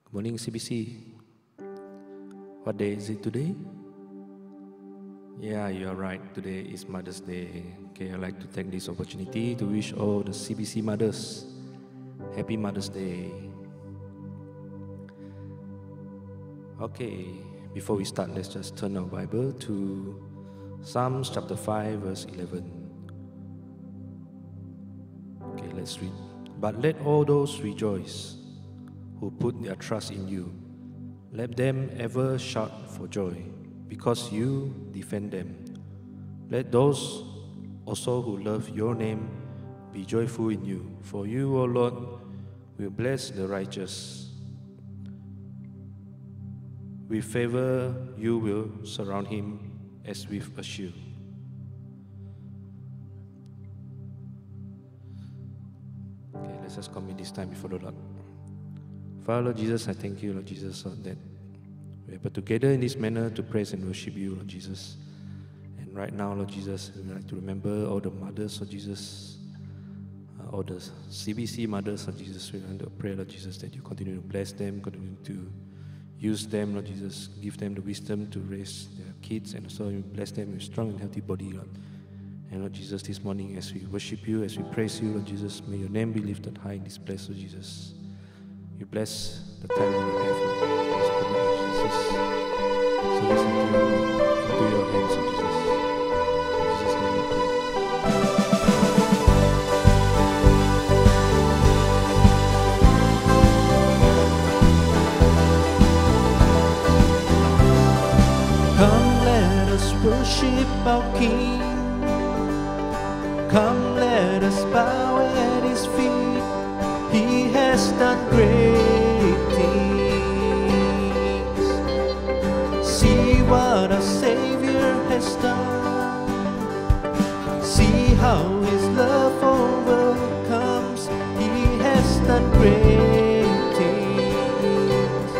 Good morning, CBC. What day is it today? Yeah, you are right. Today is Mother's Day. Okay, I'd like to take this opportunity to wish all the CBC mothers Happy Mother's Day. Okay, before we start, let's just turn our Bible to Psalms chapter 5, verse 11. Okay, let's read. But let all those rejoice who put their trust in you. Let them ever shout for joy, because you defend them. Let those also who love your name be joyful in you. For you, O Lord, will bless the righteous. With favor you will surround him as with a shield. Okay, let's just commit this time before the Lord. Father, Lord Jesus, I thank you, Lord Jesus, Lord, that we're able together in this manner to praise and worship you, Lord Jesus. And right now, Lord Jesus, we'd like to remember all the mothers, Lord Jesus, all the CBC mothers, Lord Jesus. We want to pray, Lord Jesus, that you continue to bless them, continue to use them, Lord Jesus. Give them the wisdom to raise their kids, and also you bless them with a strong and healthy body, Lord. And Lord Jesus, this morning as we worship you, as we praise you, Lord Jesus, may your name be lifted high in this place, Lord Jesus. You bless the time that we have, Lord Jesus. So listen into your hands, Lord Jesus. In Jesus' name we pray. Come, let us worship our King. Come, let us bow at his feet. He has done great things. See what our Savior has done. See how his love overcomes. He has done great things.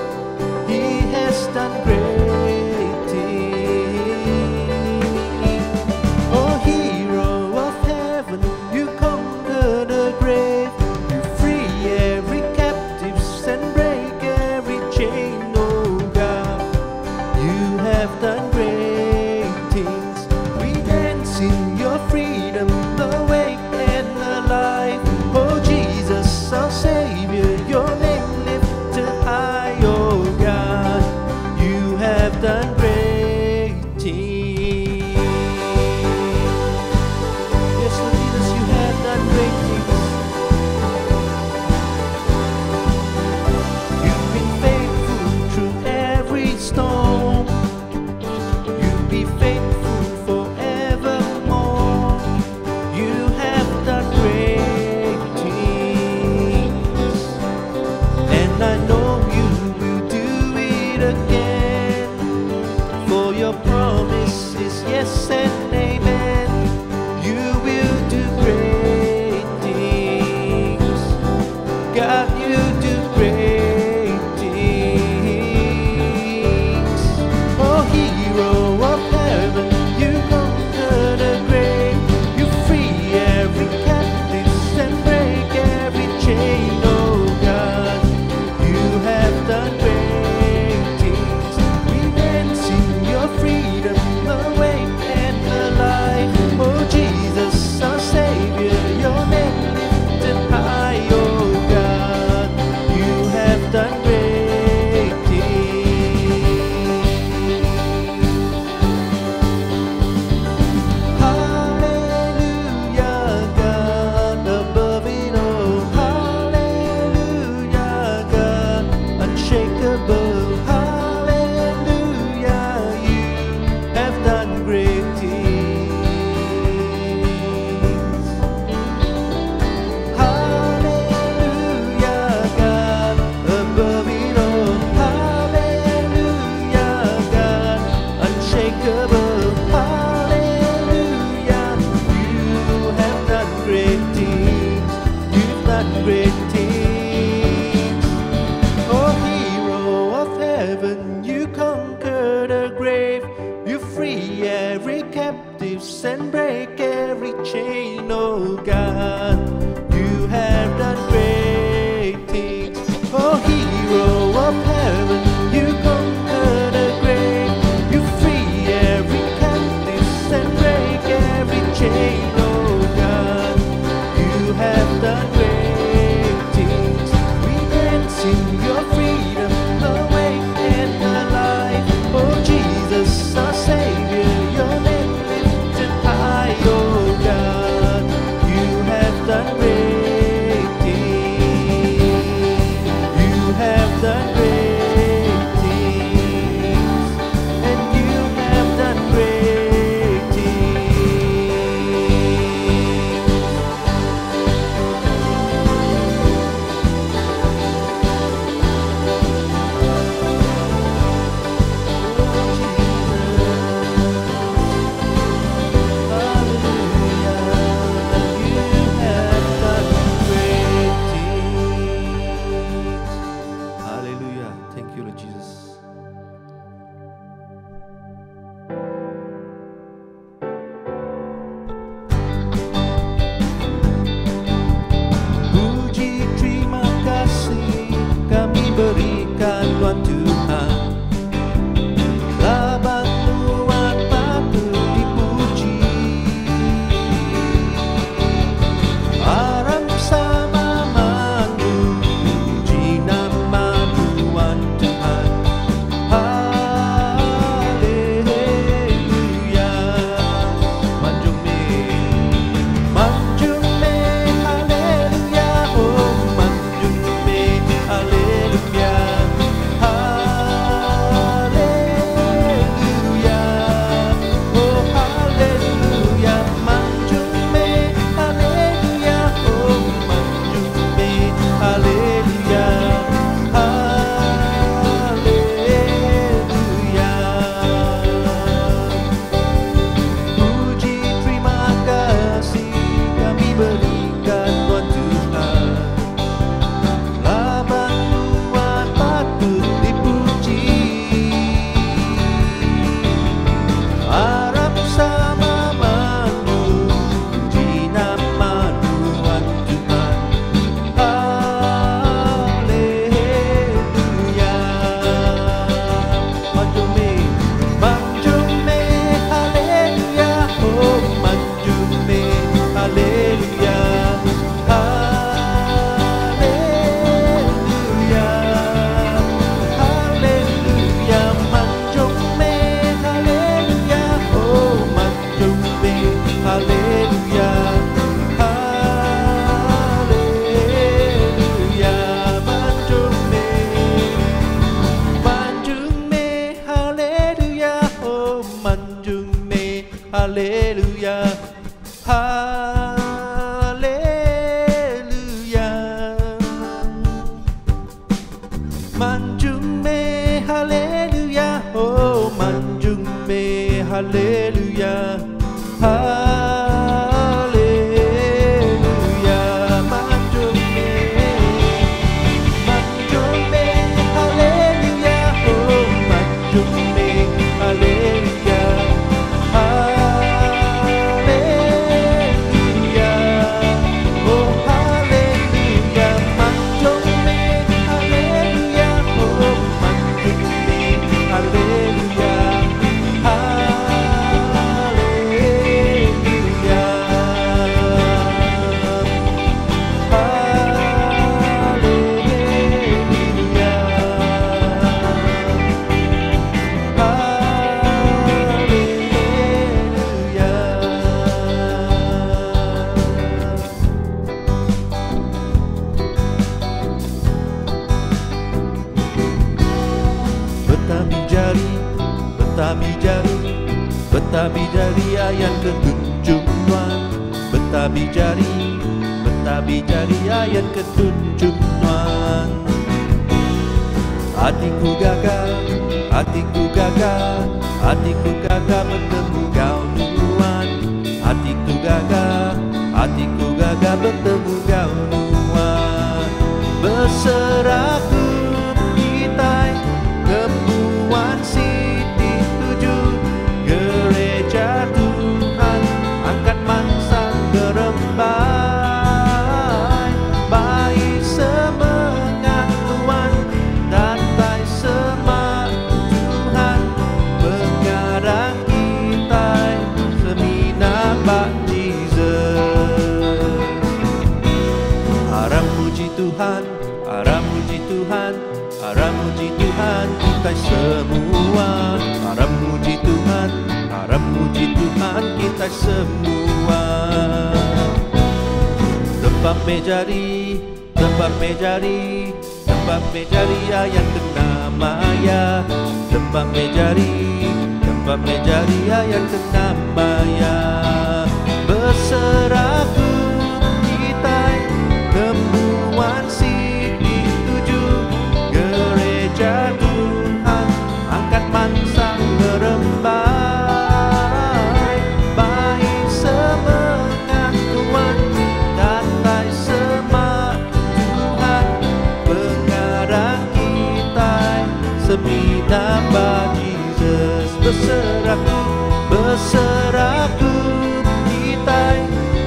He has done great things. Oh, hero of heaven, you conquer the grave. Done great things. We dance in your freedom, awake and alive. Oh Jesus, our Savior, your name lifted high. Oh God, you have done great things. Yes, Lord Jesus, you have done great things. You've been faithful through every storm. Be faithful forevermore. You have done great things, and I know you will do it again. For your promise is yes and amen. You will do great things. God, you do great things. Oh, hero of heaven, you conquer the grave. You free every captive and break every chain. Oh God, you have done great things. We dance in your freedom, awake and alive. Oh Jesus, our Savior, your name lifted high. Oh God, you have done great things. And break every chain, oh God, you have done great things. Oh, hero of haleluya, haleluya. Manjome, manjome, haleluya, oh manjome, haleluya, haleluya, oh haleluya. Manjome, haleluya, oh manjome, haleluya, Betapi jari ayat ketujuh Tuhan, betapi jari ayat ketujuh Tuhan. Hatiku gagah bertemu Kau Tuhan. Hatiku gagah bertemu Kau Tuhan. Berserahku kita Kembuan City 7 gereja Tuhan, angkat mansang gerembai, baik semangat Tuhan, datai semak Tuhan, pengadang kita semina Pak Jesus. Haram puji Tuhan, haram puji Tuhan, haram puji Tuhan kita semua. Haram puji Tuhan, haram puji Tuhan kita semua. Tempat mejari ayat kena maya. Tempat mejari ayat kena maya. Berserahku kita Kembuan City 7 gereja Tuhan, angkat mansang gerembai, baik semangat Tuhan, datai semak Tuhan, pengadang kita semina Pak Jesus. Berserahku kita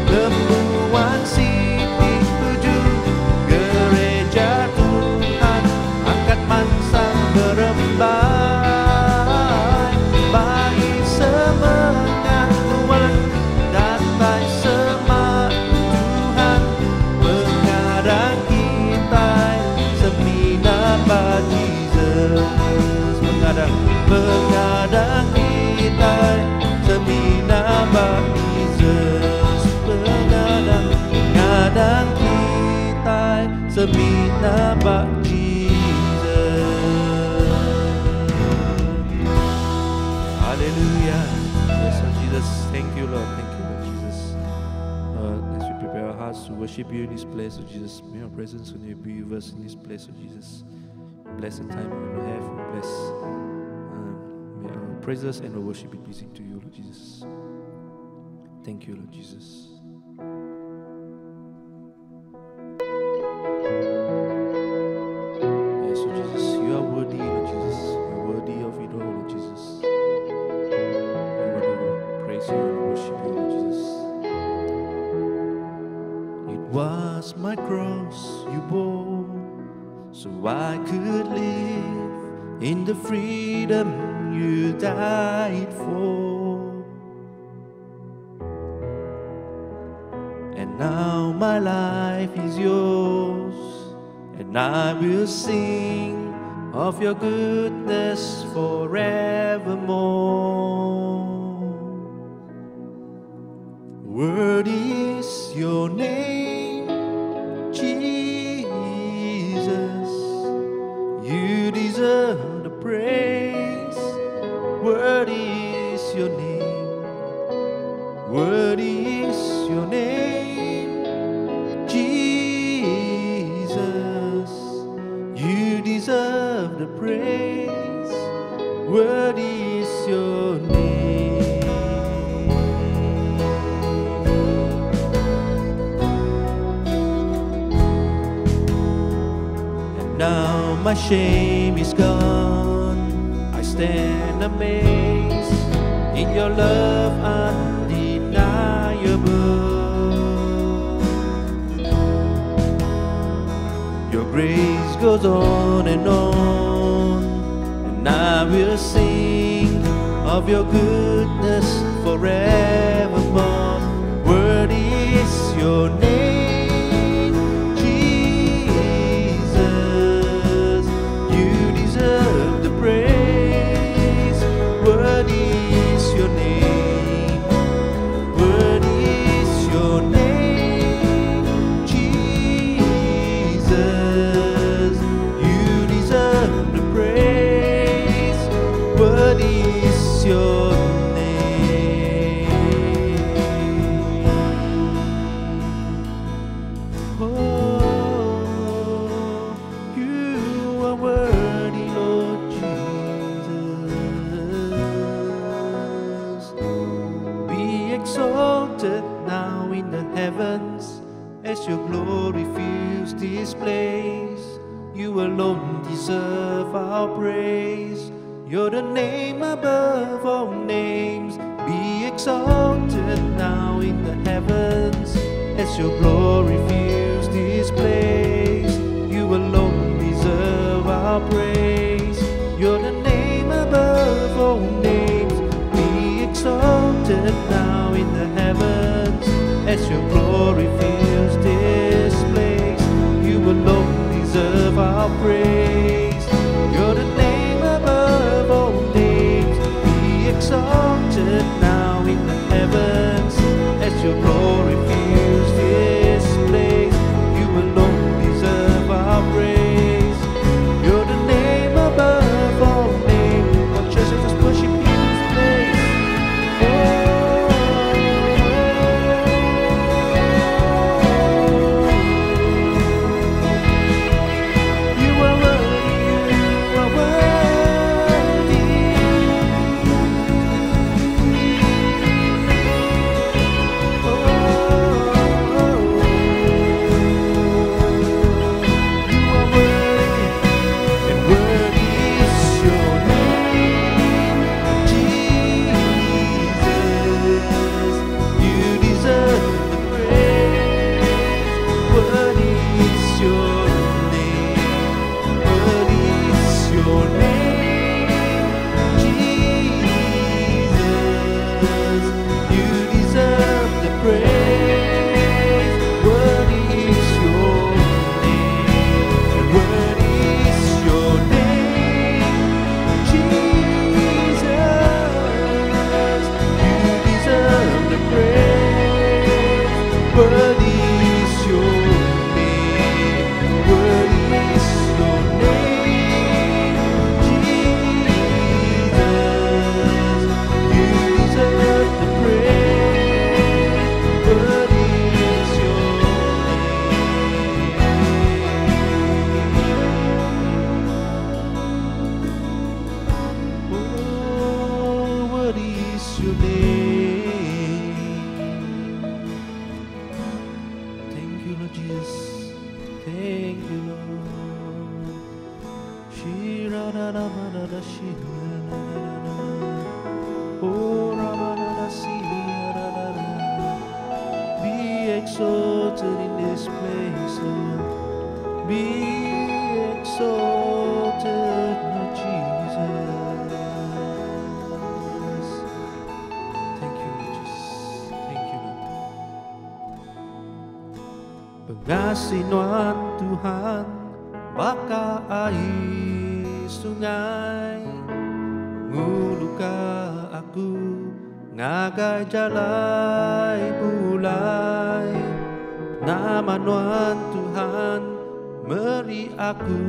Kembuan City 7 gereja Tuhan, angkat mansang gerembai, baik semangat Tuhan, datai semak Tuhan, pengadang kita semina Pak Jesus. Pengadang kita semina Pak Jesus. Pengadang kita semina Pak Jesus. Hallelujah. Yes, Lord Jesus. Thank you, Lord. Thank you, Lord Jesus. As we prepare our hearts to worship you in this place, Lord Jesus, may your presence continue to be with us in this place, Lord Jesus. Bless the time we will have. Bless. May our praises and our worship be pleasing to you, Lord Jesus. Thank you, Lord Jesus. Yes, Lord Jesus, you are worthy, Lord Jesus. You are worthy of it all, Lord Jesus. We want to praise you and worship you, Lord Jesus. It was my cross you bore, so I could live in the freedom you died for. And now my life is yours, and I will sing of your goodness forevermore. Worthy is your name, Jesus. You deserve the praise. Worthy is your name. Worthy is your name, Jesus. You deserve the praise. Worthy is your name. Now my shame is gone. I stand amazed in your love undeniable. Your grace goes on, and I will sing of your goodness forevermore. Worthy is your name, Jesus. You deserve the praise. Worthy is your name. Worthy is your name, Jesus. You deserve the praise. Worthy is your now in the heavens, as your glory fills this place. You alone deserve our praise. You're the name above all names. Be exalted now in the heavens, as your glory fills this place. You alone deserve our praise. You're the name above all names. Be exalted now in the heavens, as your glory fills this place. You alone deserve our praise. You're the name above all names. Be exalted now in the heavens, as your glory fills this place. You alone deserve our praise. You're the name above all names. Oh, church, let's just worship you in this place. Be exalted in this place, Lord. Be exalted, Lord Jesus. Thank you, Lord Jesus. Thank you, Lord. Pengasihan Tuhan baka air sungai, nguluka aku ngagai jalai bulai. Nama Nuan Tuhan meri aku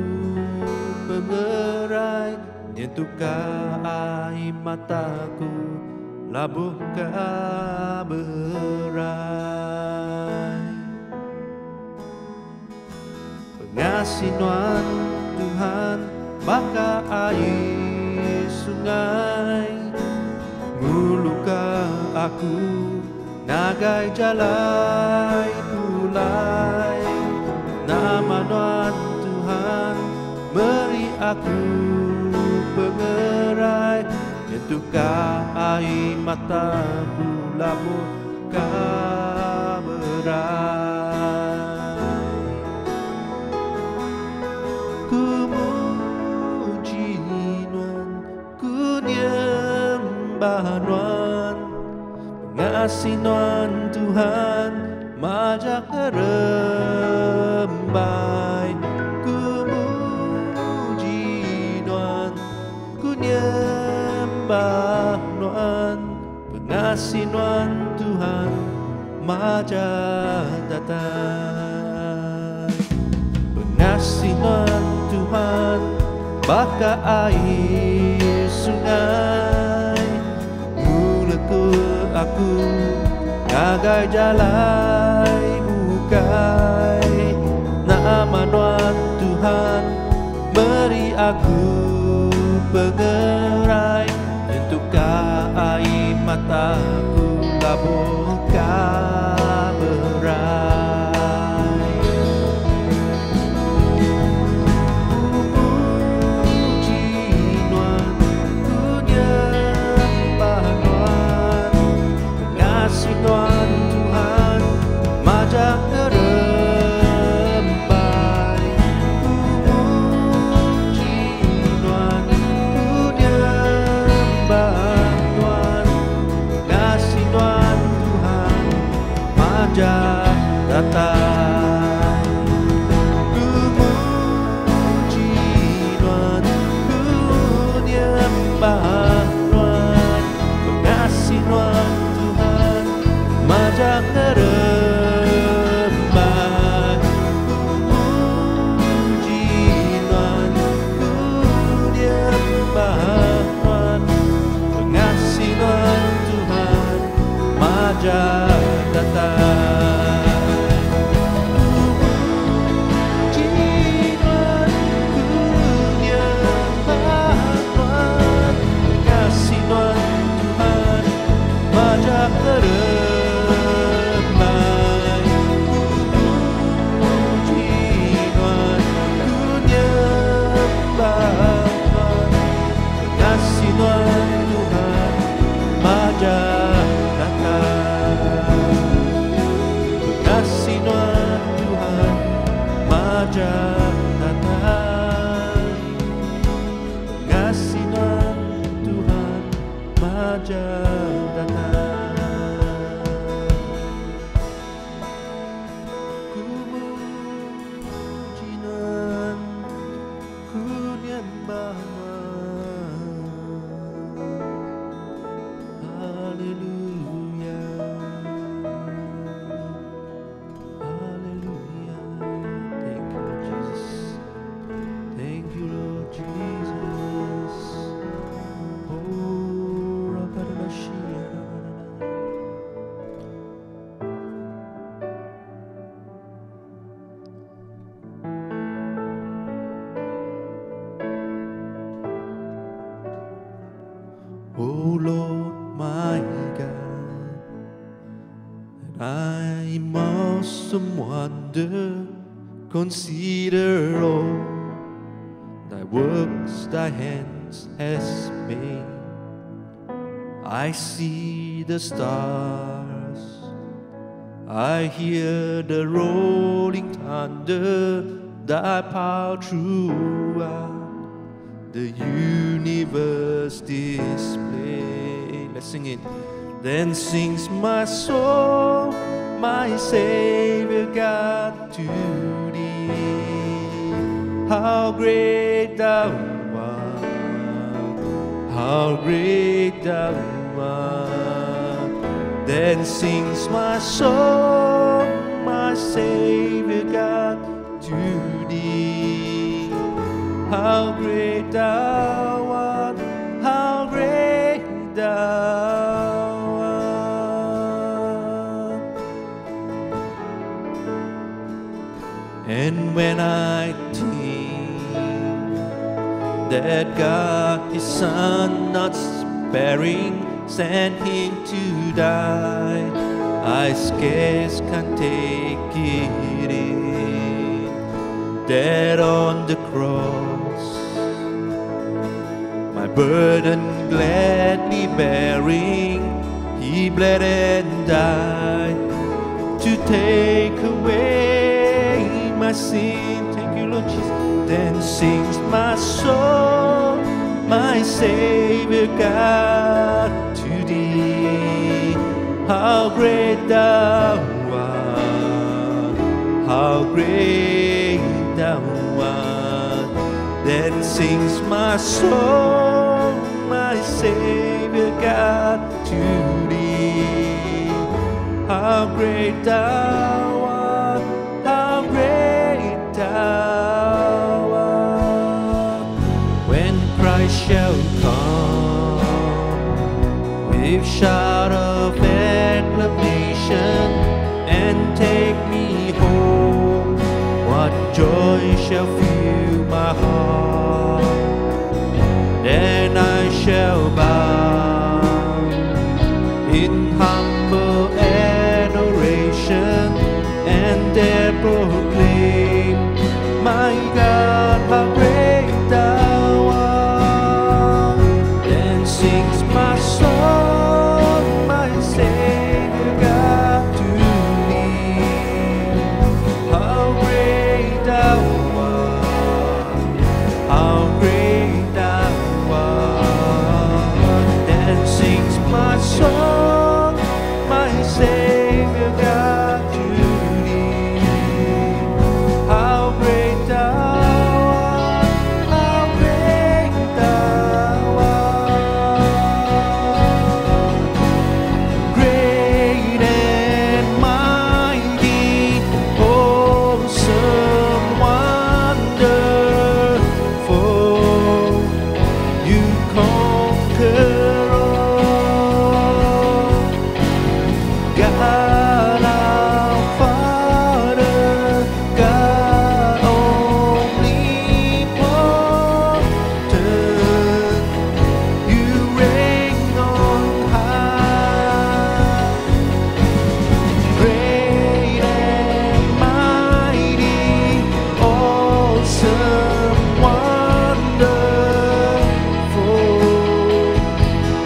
pengerai, nyentuhkan air mataku labuhkan berai. Pengasihan Tuhan baka air sungai, nguluka aku nagai jalai bulai. Nama Tuhan beri aku pengerai, nyentuhkan air mataku labur kamerai. Ku muji Nuan, ku nyembah Nuan, pengasih Nuan Tuhan majak rembai. Ku muji Nuan, ku nyembah Nuan, pengasih Nuan Tuhan majak datang. Pengasih Nuan Tuhan baka air sungai, mulekul aku kagai jalai bukai. Nama Nuan Tuhan beri aku pengerai, nyentuhkan air mataku labur kamerai. Puji Nuan, ku nyembah Nuan, pengasih Nuan Tuhan majak rembai. Puji Nuan, ku nyembah Nuan, pengasih Nuan Tuhan majak datang. Ku muji Nuan, ku nyembah Nuan, pengasih Nuan Tuhan majak rembai. Puji Nuan, ku nyembah Nuan, pengasih Nuan Tuhan majak datang. Puji Nuan, ku nyembah Nuan, pengasih Nuan Tuhan majak rembai. Puji Nuan, ku nyembah Nuan, pengasih Nuan Tuhan majak datang. Pengasih Nuan Tuhan majak datang. Pengasih Nuan Tuhan majak datang. Ku muji Nuan, ku nyembah Nuan. Haleluya, haleluya. Thank you, Lord Jesus. Thank you, Lord Jesus. Oh, Rabbana-shia. Oh Lord, my God, I in awesome wonder consider all thy works thy hands has made. I see the stars, I hear the rolling thunder, thy power throughout the universe display. Let's sing it. Then sings my soul, my Savior God, to thee. How great thou art, how great thou art. Then sings my soul, my Savior God, to thee. How great thou art, how great thou art. And when I think that God His Son not sparing sent Him to die, I scarce can take it in. dead on the cross, my burden gladly bearing, He bled and died to take away my sin. Thank you, Lord Jesus. Then sings my soul, my Savior God, to Thee. How great Thou art, how great Thou art. Then sings my soul, my Savior God, to Thee. How great Thou art, how great Thou art. When Christ shall come with shout of acclamation and take me home, what joy shall fill my heart. Then I shall bow in humble adoration and there proclaim, my God, how great Thou art. Then sings my soul, my Savior God, to Thee. How great Thou art, how great Thou art. Then sings my soul, my Savior God, to Thee. How great Thou art, how great Thou art. Great and mighty, awesome, wonderful, You conquer all. God our Father, God omnipotent, You reign on high. Great and mighty, awesome, wonderful,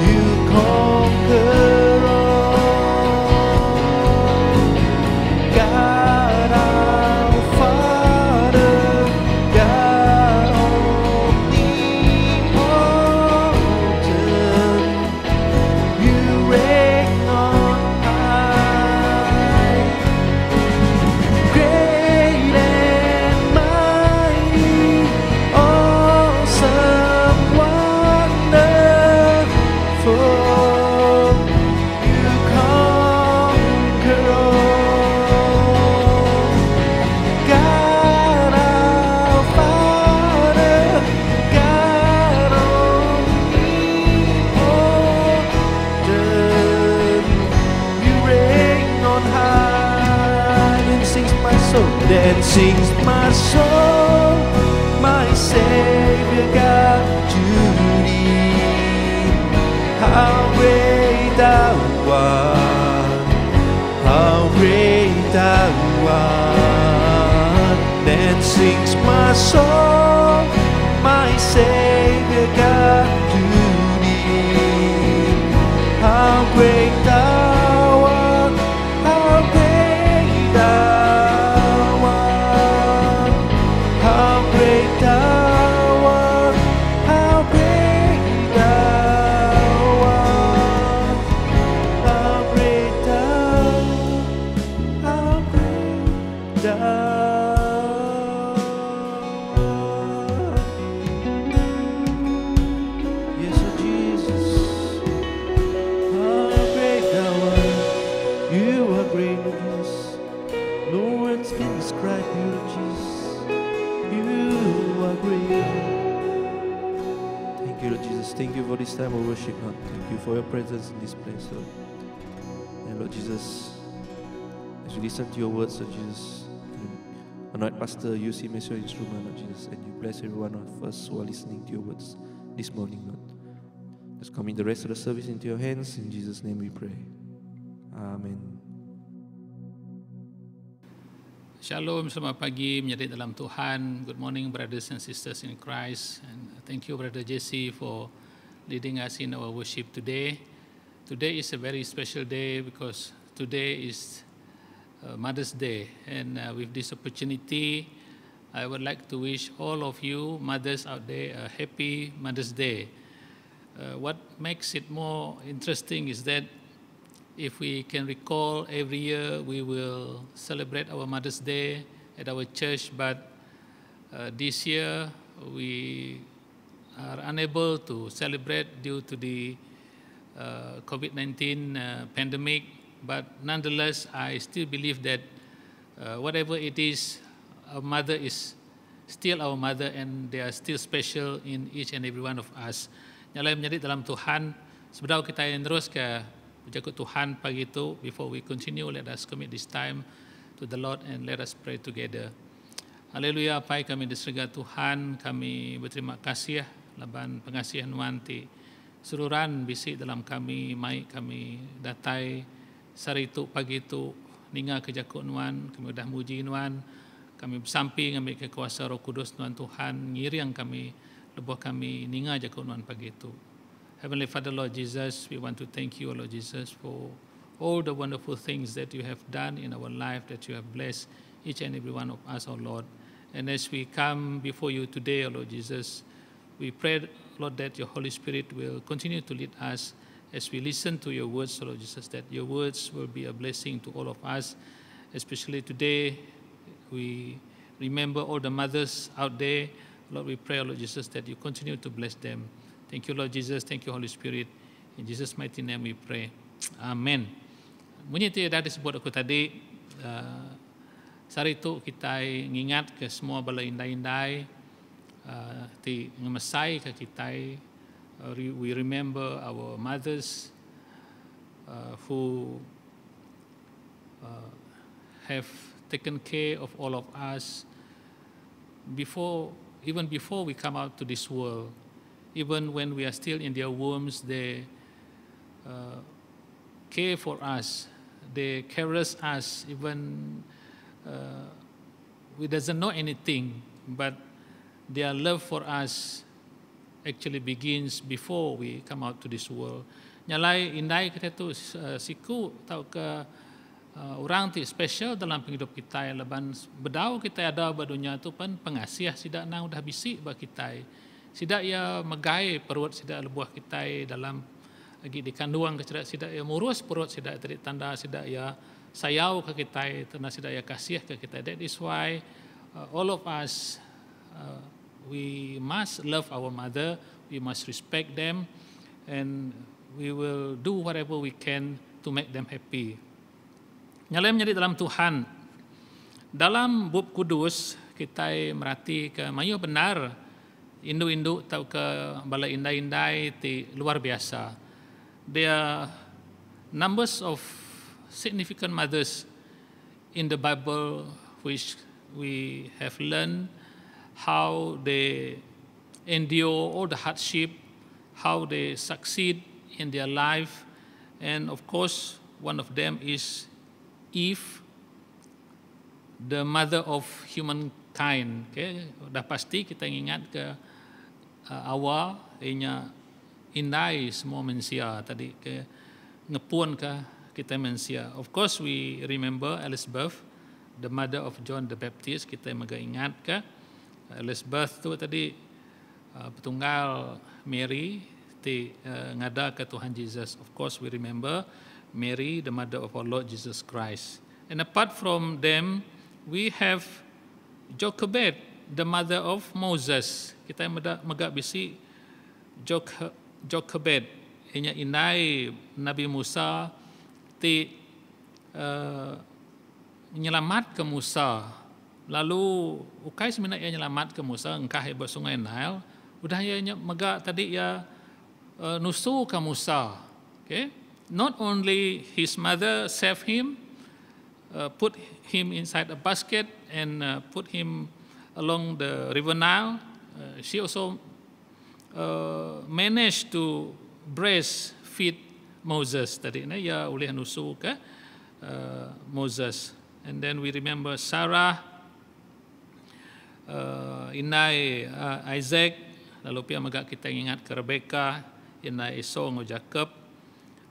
You conquer all. God our Father, God omnipotent, You reign on high. Great and mighty, awesome, wonderful, You conquer all. God our Father, God omnipotent, You reign on high. Then sings my soul, then sings my soul, my Savior God, to Thee. How great Thou art, how great Thou art. Then sings my soul, my Savior God, to Thee. How great Thou art, how great Thou art. How great Thou art, how great Thou art. How great Thou, how great Thou art. Yes, oh Jesus, how great Thou art. You are great, Lord Jesus. No words can describe You, Lord Jesus. You are great. Thank You, Lord Jesus. Thank You for this time of worship, Lord. Thank You for Your presence in this place, Lord. And Lord Jesus, as we listen to Your words, Lord Jesus, anoint Pastor use him as Your instrument, Lord Jesus, and You bless every one of us who are listening to Your words this morning, Lord. Let's commit the rest of the service into Your hands. In Jesus' name we pray. Amen. Shalom, selamat pagi menjadi dalam Tuhan. Good morning, brothers and sisters in Christ. And thank you, Brother Jesse, for leading us in our worship today. Today is a very special day because today is Mother's Day. And with this opportunity, I would like to wish all of you mothers out there a happy Mother's Day. What makes it more interesting is that if we can recall, every year we will celebrate our Mother's Day at our church, but this year we are unable to celebrate due to the COVID-19 pandemic. But nonetheless, I still believe that whatever it is, our mother is still our mother, and they are still special in each and every one of us. Nyalai menjadi dalam Tuhan, sebelum kita yang terus ke Puja Tuhan pagi itu, before we continue, let us commit this time to the Lord and let us pray together. Haleluya, Pai kami di surga Tuhan, kami berterima kasih laban pengasihan Nuan ti sururan bisi dalam kami, mai kami datai sari itu pagi itu ninga ke jakuk Nuan, kami dah muji Nuan, kami bersampi ngambil ke kuasa Roh Kudus Nuan Tuhan, ngiriang kami, lebuh kami ninga jakuk Nuan pagi itu. Heavenly Father, Lord Jesus, we want to thank you, Lord Jesus, for all the wonderful things that you have done in our life, that you have blessed each and every one of us, oh Lord. And as we come before you today, oh Lord Jesus, we pray, Lord, that your Holy Spirit will continue to lead us as we listen to your words, oh Lord Jesus, that your words will be a blessing to all of us, especially today. We remember all the mothers out there. Lord, we pray, Lord Jesus, that you continue to bless them. Thank you, Lord Jesus. Thank you, Holy Spirit. In Jesus' mighty name we pray. Amen. Bunyi itu dah disebut aku tadi, sehari itu kita ingat ke semua bala indai-indai, ti ngemesai ke kita, we remember our mothers who have taken care of all of us even before we come out to this world. Even when we are still in their wombs, they care for us. They caress us. Even we doesn't know anything, but their love for us actually begins before we come out to this world. Nyalai indai kita tu siku tau ke orang ti special dalam penghidup kita. Leban bedau kita ada badunya tu pun pengasih sidak nang dah bisik ba kita. Sidak ia megai perut sidak lebuah kita dalam lagi di kandungan ke sidak ia murus perut sidak tadi tanda sidak ia sayau ke kita tanda sidak ia kasih ke kita. That is why all of us we must love our mother, we must respect them, and we will do whatever we can to make them happy. Nyalai menjadi dalam Tuhan. Dalam bab kudus kita merhati ke mayu benar induk-induk tau ke bala indai-indai ti luar biasa. There are numbers of significant mothers in the Bible which we have learned how they endure all the hardship, how they succeed in their life, and of course one of them is Eve, the mother of humankind. Okay? Dah pasti kita ingat ke awal ianya indai semua manusia tadi ke ngepun ke kita manusia. Of course we remember Elizabeth, the mother of John the Baptist. Kita maga ingat ke Elizabeth tu tadi petunggal Mary ti ngada ke Tuhan Jesus. Of course we remember Mary, the mother of our Lord Jesus Christ. And apart from them, we have Jochebed, the mother of Moses. Kita maga bisi Jochebed, inya inai Nabi Musa ti menyelamat ke Musa. Lalu ukai sebenarnya menyelamat ke Musa engkah iba sungai Nile, udah ia maga tadi ya nusu ke Musa. Okay? Not only his mother saved him, put him inside a basket and put him along the river Nile, she also managed to breastfeed Moses tadi. Ya oleh nusu ke Moses. And then we remember Sarah, inai Isaac, lalu pia magak kita ingat ke Rebecca, inai Esau ngo Jacob,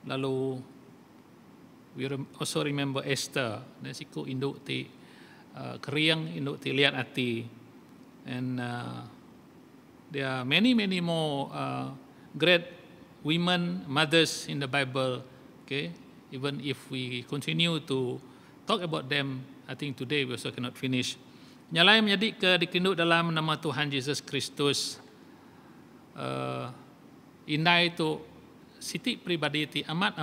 lalu we also remember Esther, dan siku induk ti keriang, induk ti liat ati, and there are many more great women, mothers in the Bible. Okay, even if we continue to talk about them, I think today we also cannot finish. Nyalai menjadi ke dikinduk dalam nama Tuhan Yesus Kristus. Indai itu siti pribadi ti amat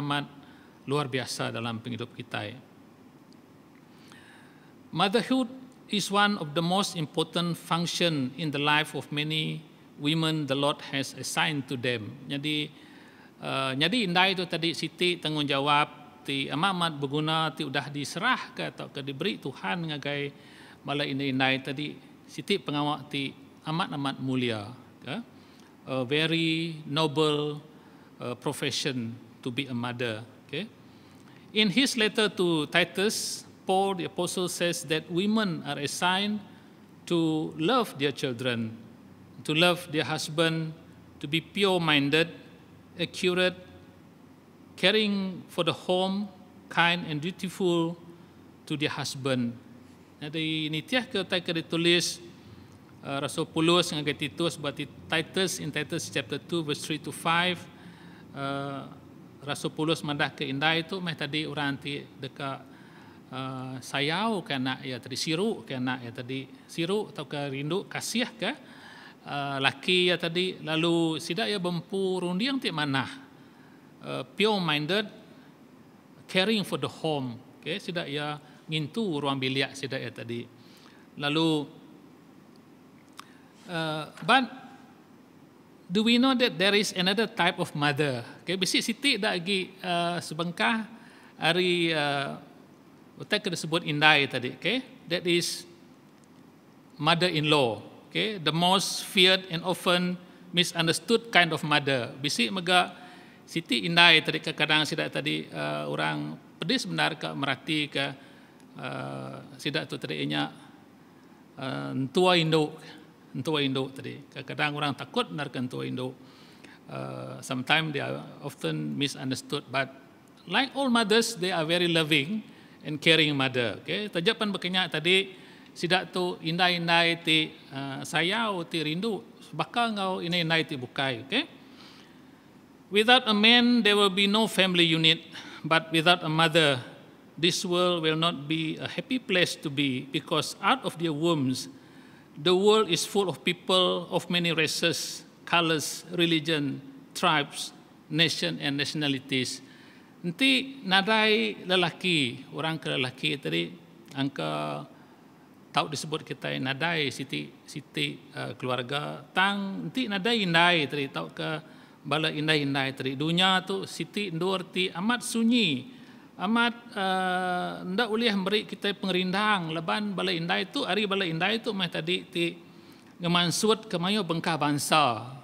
luar biasa dalam penghidup kita. Motherhood is one of the most important function in the life of many women the Lord has assigned to them. Jadi indai itu tadi siti tanggungjawab ti amat berguna ti udah diserah ke atau ke diberi Tuhan ngagai bala indai tadi siti pengawak ti amat mulia. A very noble profession to be a mother. Okay. In his letter to Titus, Paul the apostle says that women are assigned to love their children, to love their husband, to be pure-minded, accurate, caring for the home, kind and dutiful to their husband. Jadi nitiah ke ditulis Rasul Paulus dengan Titus buat Titus in Titus chapter 2 verse 3 to 5. Rasul Paulus mandah ke indai itu meh tadi orang ti dekat sayau ke anak ya tadi siru ke anak ya tadi siru atau ke rindu kasih ke laki ya tadi lalu sidak ya bempu rundiang ti mana pure minded, caring for the home. Okay, sidak ya ngintu ruang bilik sidak ya tadi lalu but do we know that there is another type of mother? Okay, besi siti dak lagi sebengkah hari utak kita sebut indai tadi. Okay, that is mother-in-law. Okay, the most feared and often misunderstood kind of mother. Bisi mega siti indai tadi kadang sidak tadi orang pedis benar ke merati ke sidak tu tadi nya tua induk tadi. Kadang orang takut benar ke tua induk. Sometimes they are often misunderstood, but like all mothers, they are very loving and caring mother. Okay, tajapan berkenyak tadi sidak tu indai ti sayau ti rindu bakal ngau indai ti bukai. Okay, without a man there will be no family unit, but without a mother this world will not be a happy place to be, because out of their wombs the world is full of people of many races, colors, religion, tribes, nation and nationalities. Nanti nadai lelaki, orang ke lelaki tadi angka tahu disebut kita nadai siti keluarga tang nanti nadai indai tadi tahu ke bala indai tadi dunia tu siti ndur ti amat sunyi amat ndak boleh memberi kita pengerindang leban bala indai tu hari bala indai tu mah tadi ti ngemansut ke mayu bengkah bangsa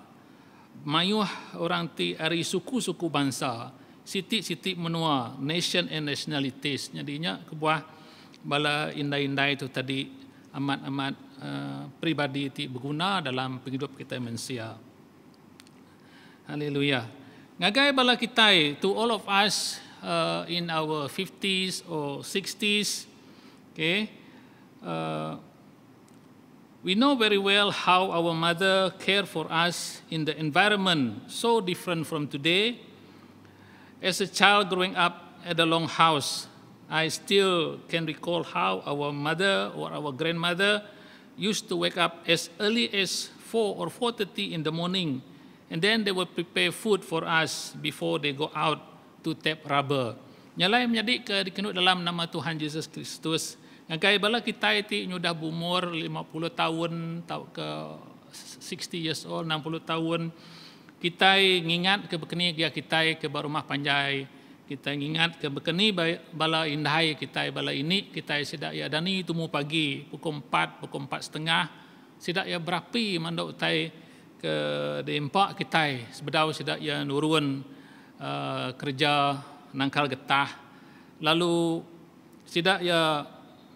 mayu orang ti hari suku bangsa siti menua nation and nationalities jadinya kebuah bala indai itu tadi amat pribadi ti berguna dalam penghidup kita manusia. Haleluya. Ngagai bala kita to all of us in our 50s or 60s, okay, we know very well how our mother cared for us in the environment so different from today. As a child growing up at a long house, I still can recall how our mother or our grandmother used to wake up as early as 4 or 4:30 in the morning, and then they would prepare food for us before they go out to tap rubber. Nyalai menjadi ke dikenut dalam nama Tuhan Yesus Kristus. Ngagai bala kita itu nyudah berumur 50 tahun atau ke 60 years old, 60 tahun. Kita ingat ke bekeni dia kita ke rumah panjai. Kita ingat ke bekeni bala indahai kita bala ini kita sidak ya dani tumu pagi pukul 4:30 sidak ya berapi mandok tai ke dempak kita sebedau sidak ya nurun kerja nangkal getah lalu sidak ya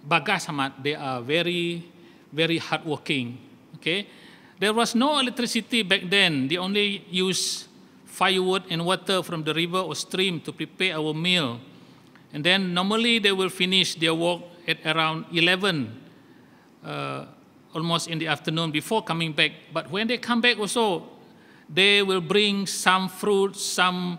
bagas amat. They are very, very hardworking. Okay, there was no electricity back then. They only use firewood and water from the river or stream to prepare our meal. And then normally they will finish their work at around 11, almost in the afternoon before coming back. But when they come back also, they will bring some fruit, some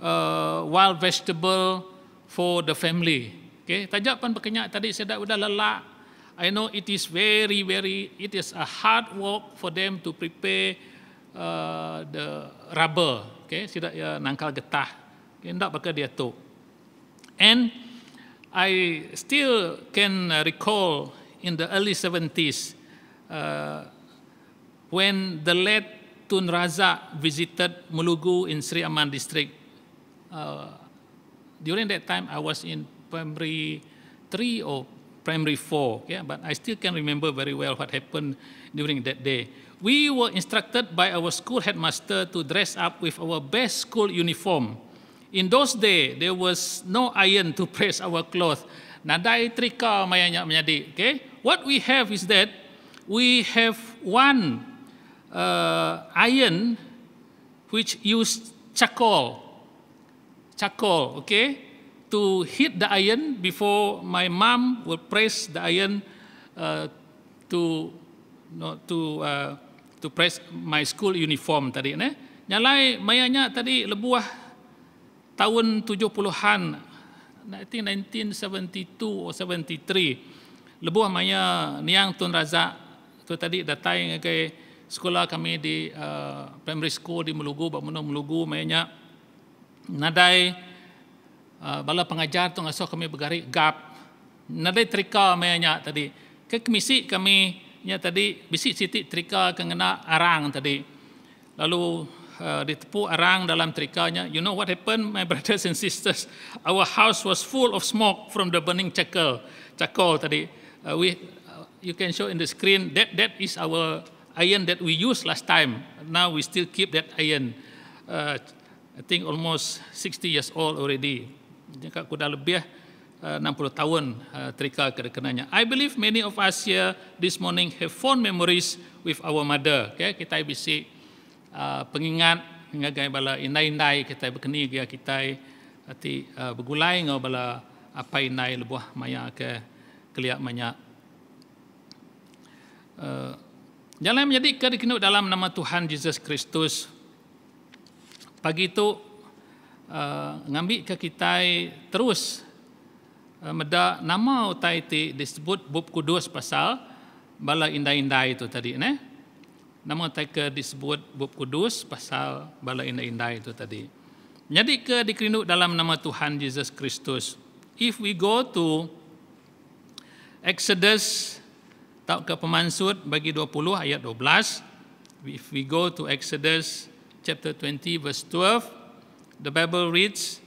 wild vegetable for the family. Okay, tajak pan berkenyak tadi saya dah udah lelak. I know it is it is a hard work for them to prepare the rubber. Okay, sudah ya nangkal getah. Okay, ndak bakal dia tu. And I still can recall in the early 70s when the late Tun Razak visited Mulugu in Sri Aman district. During that time, I was in primary 3 or primary 4, yeah, but I still can remember very well what happened during that day. We were instructed by our school headmaster to dress up with our best school uniform. In those days, there was no iron to press our clothes. Nadai trika mayanya menjadi. Okay, what we have is that we have one iron which used charcoal, okay, to heat the iron before my mom will press the iron to press my school uniform tadi. Nyalai mayanya tadi lebuah tahun 70-an, I think 1972 or 73. Lebuah maya niang Tun Razak tu tadi datang ke sekolah kami di primary school di Mulugu, Bakmuno Mulugu mayanya nadai bala pengajar tu ngasuh kami bergari gap. Nadai trika mayanya tadi. Ke kemisi kami nya tadi bisi sitik trika kena arang tadi. Lalu ditepu arang dalam trikanya. You know what happened, my brothers and sisters? Our house was full of smoke from the burning charcoal tadi. You can show in the screen that is our iron that we used last time. Now we still keep that iron. I think almost 60 years old already. Jika kuda lebih 60 tahun trika kedekananya. I believe many of us here this morning have fond memories with our mother. Okay, kita bisi pengingat hingga gaya bala indai-indai kita berkeni gaya kita hati bergulai ngau bala apa indai lebuah maya ke keliak maya. Jalan menjadi kedikenuk dalam nama Tuhan Yesus Kristus. Pagi itu ngambil ke kita terus meda nama utai ti disebut bab kudus pasal bala indai-indai itu tadi nama utai ke disebut bab kudus pasal bala indai-indai itu tadi. Jadi ke dikerinuk dalam nama Tuhan Yesus Kristus. If we go to Exodus ke Pemansud bagi 20 ayat 12, if we go to Exodus chapter 20 verse 12, the Bible reads,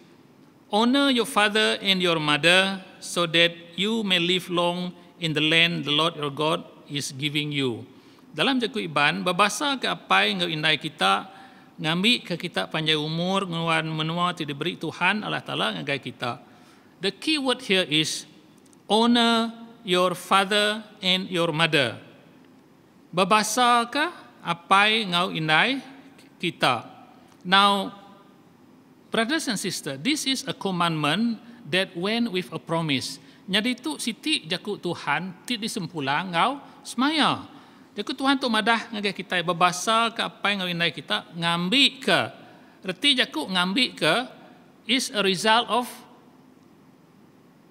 "Honor your father and your mother so that you may live long in the land the Lord your God is giving you." Dalam jaku iban, berbahasa ke apa yang indai kita, ngambil ke kita panjang umur, nguan menua tidak diberi Tuhan Allah Ta'ala ngagai kita. The key word here is, honor your father and your mother. Berbahasa ke apa ngau indai kita. Now, brothers and sisters, this is a commandment that went with a promise. Jadi tu siti jaku Tuhan ti disempulang ngau semaya. Jaku Tuhan tu madah ngagai kita berbahasa ke apa yang ngau kita ngambil ke. Reti jaku ngambil ke is a result of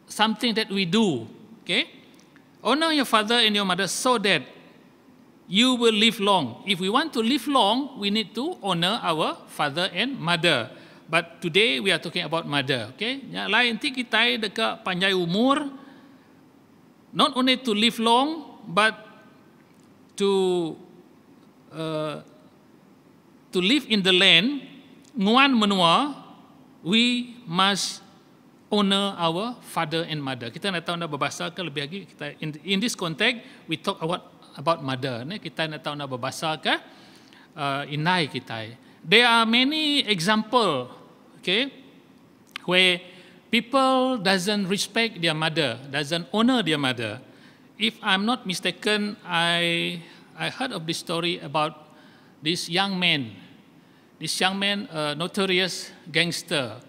something that we do. Okay? Honor your father and your mother so that you will live long. If we want to live long, we need to honor our father and mother. But today we are talking about mother. Okay? Yang lain ti kita dekat panjang umur, not only to live long, but to live in the land, nguan menua, we must honor our father and mother. Kita nak tahu nak berbahasa ke lebih lagi kita in this context we talk about mother. Kita nak tahu nak berbahasa ke inai kita. There are many example, okay, where people doesn't respect their mother, doesn't honor their mother. If I'm not mistaken, I heard of this story about this young man. This young man, a notorious gangster.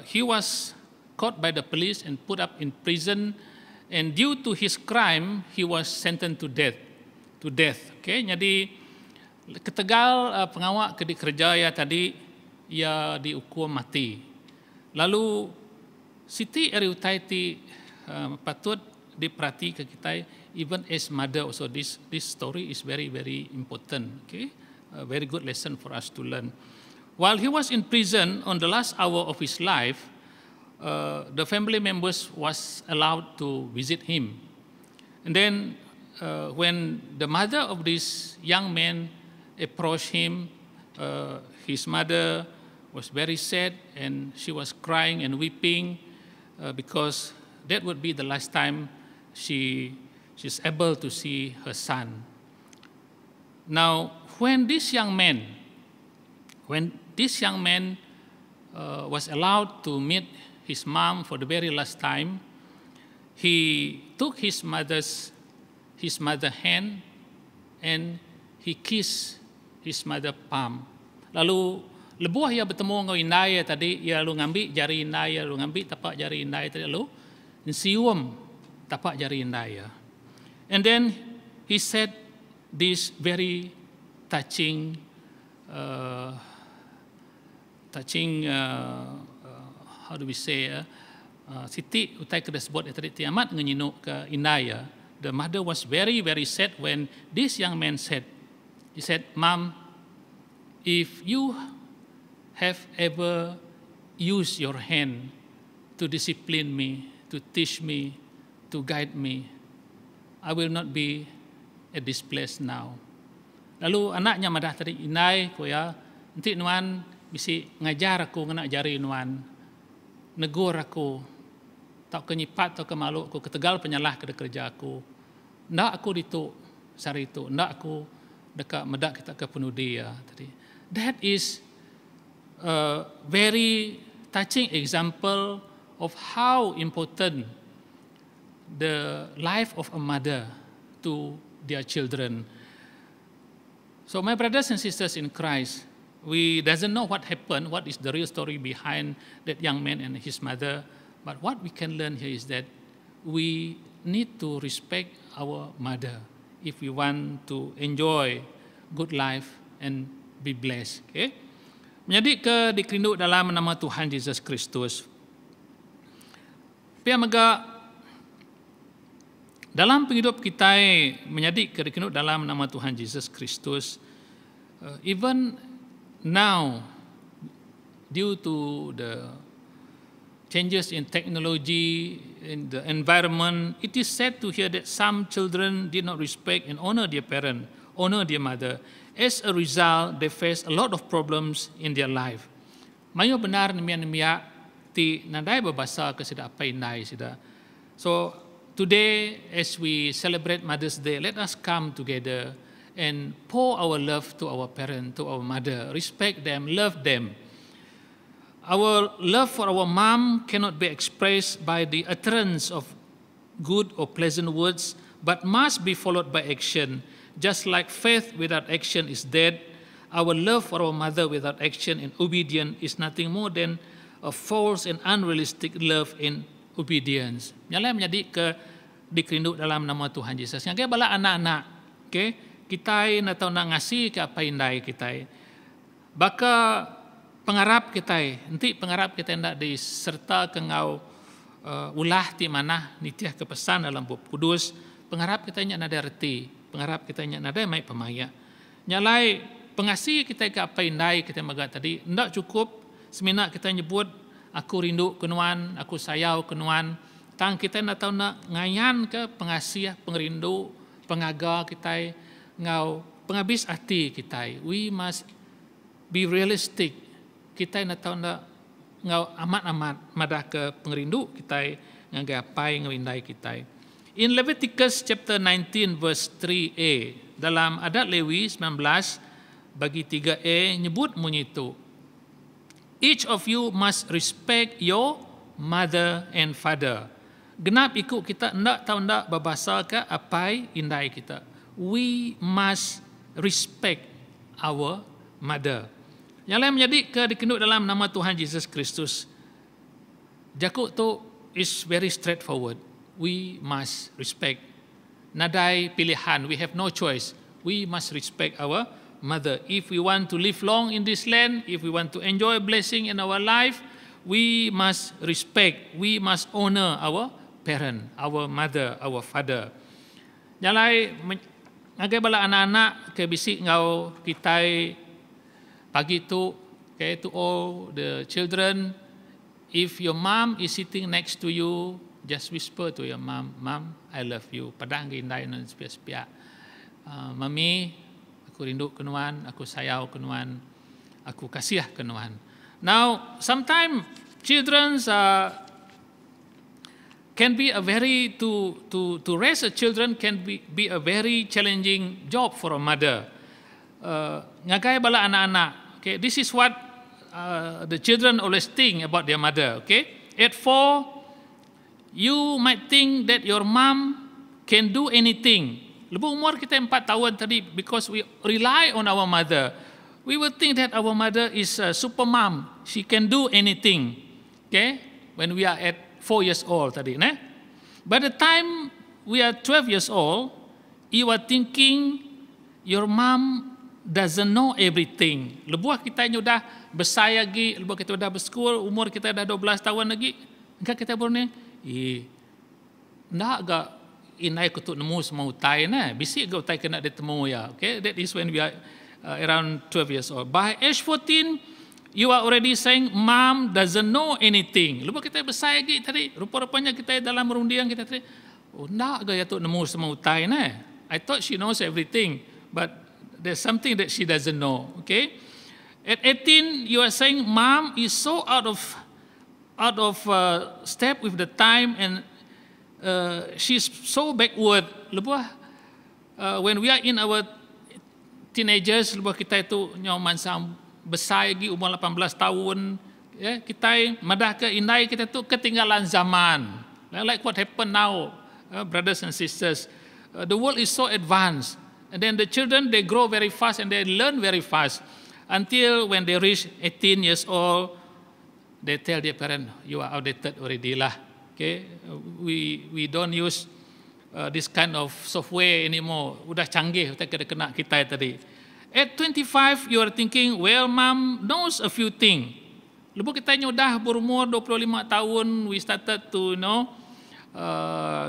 He was caught by the police and put up in prison, and due to his crime, he was sentenced to death. Okay, jadi ketegal pengawal kerja tadi ia dihukum mati. Lalu Siti Ariutaiti patut diperhati ke kita, even as mother also this story is very very important. Okay, a very good lesson for us to learn. While he was in prison on the last hour of his life, the family members was allowed to visit him. And then when the mother of this young man approached him, his mother was very sad and she was crying and weeping because that would be the last time she's able to see her son. Now, when this young man was allowed to meet his mom for the very last time, he took his mother's hand and he kissed his mother palm. Lalu lebuh ia bertemu dengan inai tadi, ia lalu ngambil jari inai, lalu ngambil tapak jari inai tadi, lalu sium tapak jari inai. And then he said this very touching how do we say, Siti utai kada sebut tadi tiamat ngenyinuk ke inai. The mother was very very sad when this young man said, he said, "Mom, if you have ever used your hand to discipline me, to teach me, to guide me, I will not be at this place now." Lalu anaknya madah tadi, inai ko ya, nanti nuan bisi ngajar aku ngena jari nuan, negur aku, tak kenyipat tak kemalu aku, ketegal penyalah ke kerja aku, ndak aku ditu sari itu, ndak aku dekat medak kita ke penuh dia tadi. That is a very touching example of how important the life of a mother to their children. So my brothers and sisters in Christ, we doesn't know what happened, what is the real story behind that young man and his mother, but what we can learn here is that we need to respect our mother if we want to enjoy good life and be blessed. Okay? Menjadi ke dikerinduk dalam nama Tuhan Yesus Kristus. Pia maga dalam penghidup kita menjadi ke dikerinduk dalam nama Tuhan Yesus Kristus. Even now, due to the changes in technology, in the environment, it is sad to hear that some children did not respect and honor their parent, honor their mother. As a result, they face a lot of problems in their life. Mayo benar nimian ti nandai berbahasa ke sida apa indai sida. So today, as we celebrate Mother's Day, let us come together and pour our love to our parent, to our mother, respect them, love them. Our love for our mom cannot be expressed by the utterance of good or pleasant words, but must be followed by action. Just like faith without action is dead, our love for our mother without action and obedience is nothing more than a false and unrealistic love and obedience. Nyala menjadi ke dikerinduk dalam nama Tuhan Yesus. Yang bala anak-anak, okay? Kita nak tahu nak ngasih ke apa indai kita. Baka pengarap kita, nanti pengarap kita hendak diserta ke ngau ulah ti mana nitiah kepesan dalam Buku Kudus. Pengarap kita nya nada reti, pengarap kita nya nada mai pemaya. Nyalai pengasih kita ke apa indai kita maga tadi, ndak cukup semina kita nyebut aku rindu kenuan, aku sayau kenuan. Tang kita nak tahu nak ngayan ke pengasih, pengerindu, pengaga kita, ngau penghabis hati kita. We must be realistic. Kita nak tahu nak ngau amat-amat madah ke pengerindu kita, ngagapai ngawindai kita. In Leviticus chapter 19 verse 3a, dalam adat Lewi 19 bagi 3a nyebut bunyi itu. Each of you must respect your mother and father. Genap ikut kita ndak tahu ndak berbahasa ke apai indai kita. We must respect our mother. Yang lain menjadi ke dikenut dalam nama Tuhan Yesus Kristus. Jakuk tu is very straightforward. We must respect. Nadai pilihan, we have no choice. We must respect our mother. If we want to live long in this land, if we want to enjoy blessing in our life, we must respect, we must honor our parent, our mother, our father. Jalai ngagai bala anak-anak ke bisik ngau kita pagi tu, okay, to all the children, if your mom is sitting next to you, just whisper to your mom, "Mom, I love you." Padang gindai nan sepiak-sepiak. Mami, aku rindu kenuan, aku sayang kenuan, aku kasih kenuan. Now, sometimes children can be a very to raise a children can be a very challenging job for a mother. Ngagai bala anak-anak. Okay, this is what the children always think about their mother. Okay, at 4, you might think that your mom can do anything. Lebih umur kita 4 tahun tadi, because we rely on our mother. We will think that our mother is a super mom. She can do anything. Okay? When we are at 4 years old tadi. By the time we are 12 years old, you are thinking your mom doesn't know everything. Lebuh kita sudah besar lagi, lebuh kita sudah bersekolah, umur kita dah 12 tahun lagi. Enggak kita berni, nak agak inai kutuk nemu semua utai bisik ke utai kena ditemu ya. Okay, that is when we are around 12 years old. By age 14, you are already saying mom doesn't know anything. Lupa kita besar lagi tadi, rupa-rupanya kita dalam rundian kita tadi, nak agak tu nemu semua utai I thought she knows everything, but there's something that she doesn't know. Okay, at 18, you are saying mom is so out of step with the time, and she's so backward. Lepas when we are in our teenagers, lepas kita itu nyaman sam besar lagi umur 18 tahun, ya, kita madah ke indai kita tu ketinggalan zaman. Like what happened now, brothers and sisters. The world is so advanced, and then the children, they grow very fast and they learn very fast until when they reach 18 years old, they tell their parents, "You are outdated already lah." Okay, we don't use this kind of software anymore. Udah canggih, kita kena kita tadi. At 25, you are thinking, well, mom knows a few things. Lepas kita udah berumur 25 tahun, we started to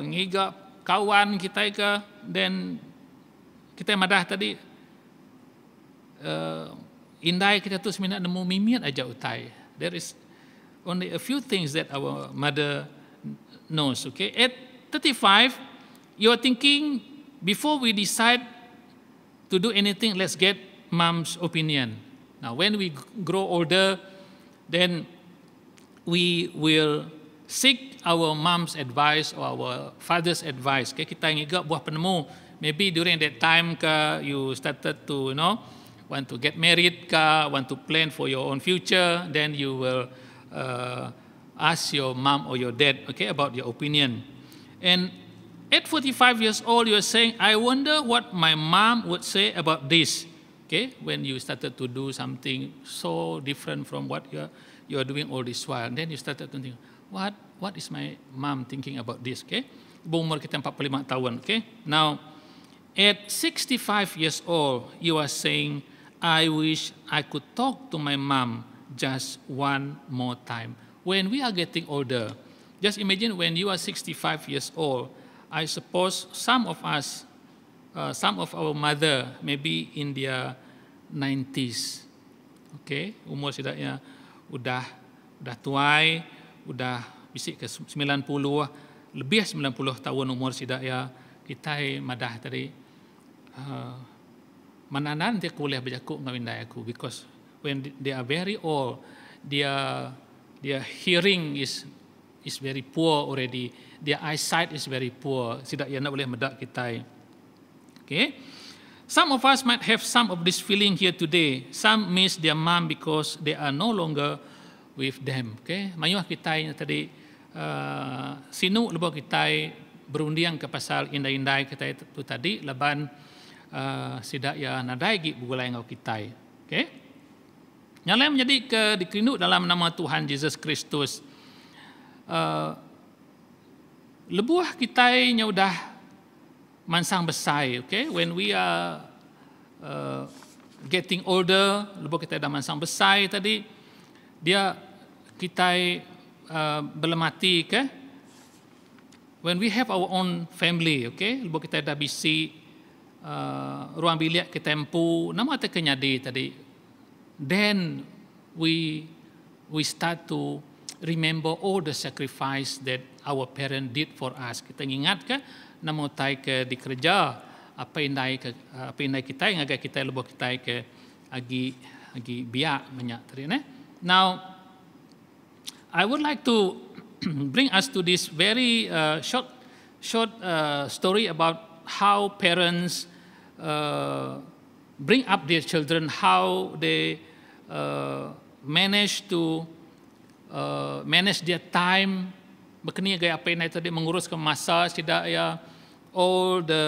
ngigap kawan kita ke, then kita madah tadi, indai kita tu seminat nemu mimit aja utai. There is only a few things that our mother knows. Okay, at 35, you are thinking, before we decide to do anything, let's get mom's opinion. Now, when we grow older, then we will seek our mom's advice or our father's advice. Okay, kita ngigap buah penemu. Maybe during that time, you started to want to get married, want to plan for your own future. Then you will ask your mom or your dad, okay, about your opinion. And at 45 years old, you are saying, I wonder what my mom would say about this. Okay, when you started to do something so different from what you are doing all this while, and then you started to think, what is my mom thinking about this? Okay, umur kita 45 tahun. Okay, now at 65 years old, you are saying, I wish I could talk to my mom just one more time. When we are getting older, just imagine when you are 65 years old, I suppose some of us, some of our mother, maybe in their 90s. Okay, umur sidaknya udah tuai, udah bisik ke 90, lebih 90 tahun umur sidaknya, kita madah tadi, mananan dia kuliah berjakuk ngawindai aku, because when they are very old, their hearing is very poor already. Their eyesight is very poor. Tidak yana boleh medak kita. Okay. Some of us might have some of this feeling here today. Some miss their mom because they are no longer with them. Okay, mayuh kita tadi sinu lebo kita berundiang ke pasal indai-indai kita itu tadi leban sidak ya nadai gi bugulai ngau kita. Okay, nyalai menjadi ke dikerindu dalam nama Tuhan Yesus Kristus. Lebuah kita nya udah mansang besar. Okay, when we are getting older, lebuah kita dah mansang besar tadi, dia kita belemati ke when we have our own family, okay, lebuah kita dah bisi ruang bilik kita empu nama te kenyadi tadi, then we start to remember all the sacrifice that our parent did for us. Kita ingat ke nama tai ke di kerja apa indai kita yang agak kita lebuh kita ke agi biak banyak tadi ne. Now I would like to bring us to this very short story about how parents bring up their children, how they manage to manage their time. Berkini gaya apa ini tadi menguruskan masa tidak ya all the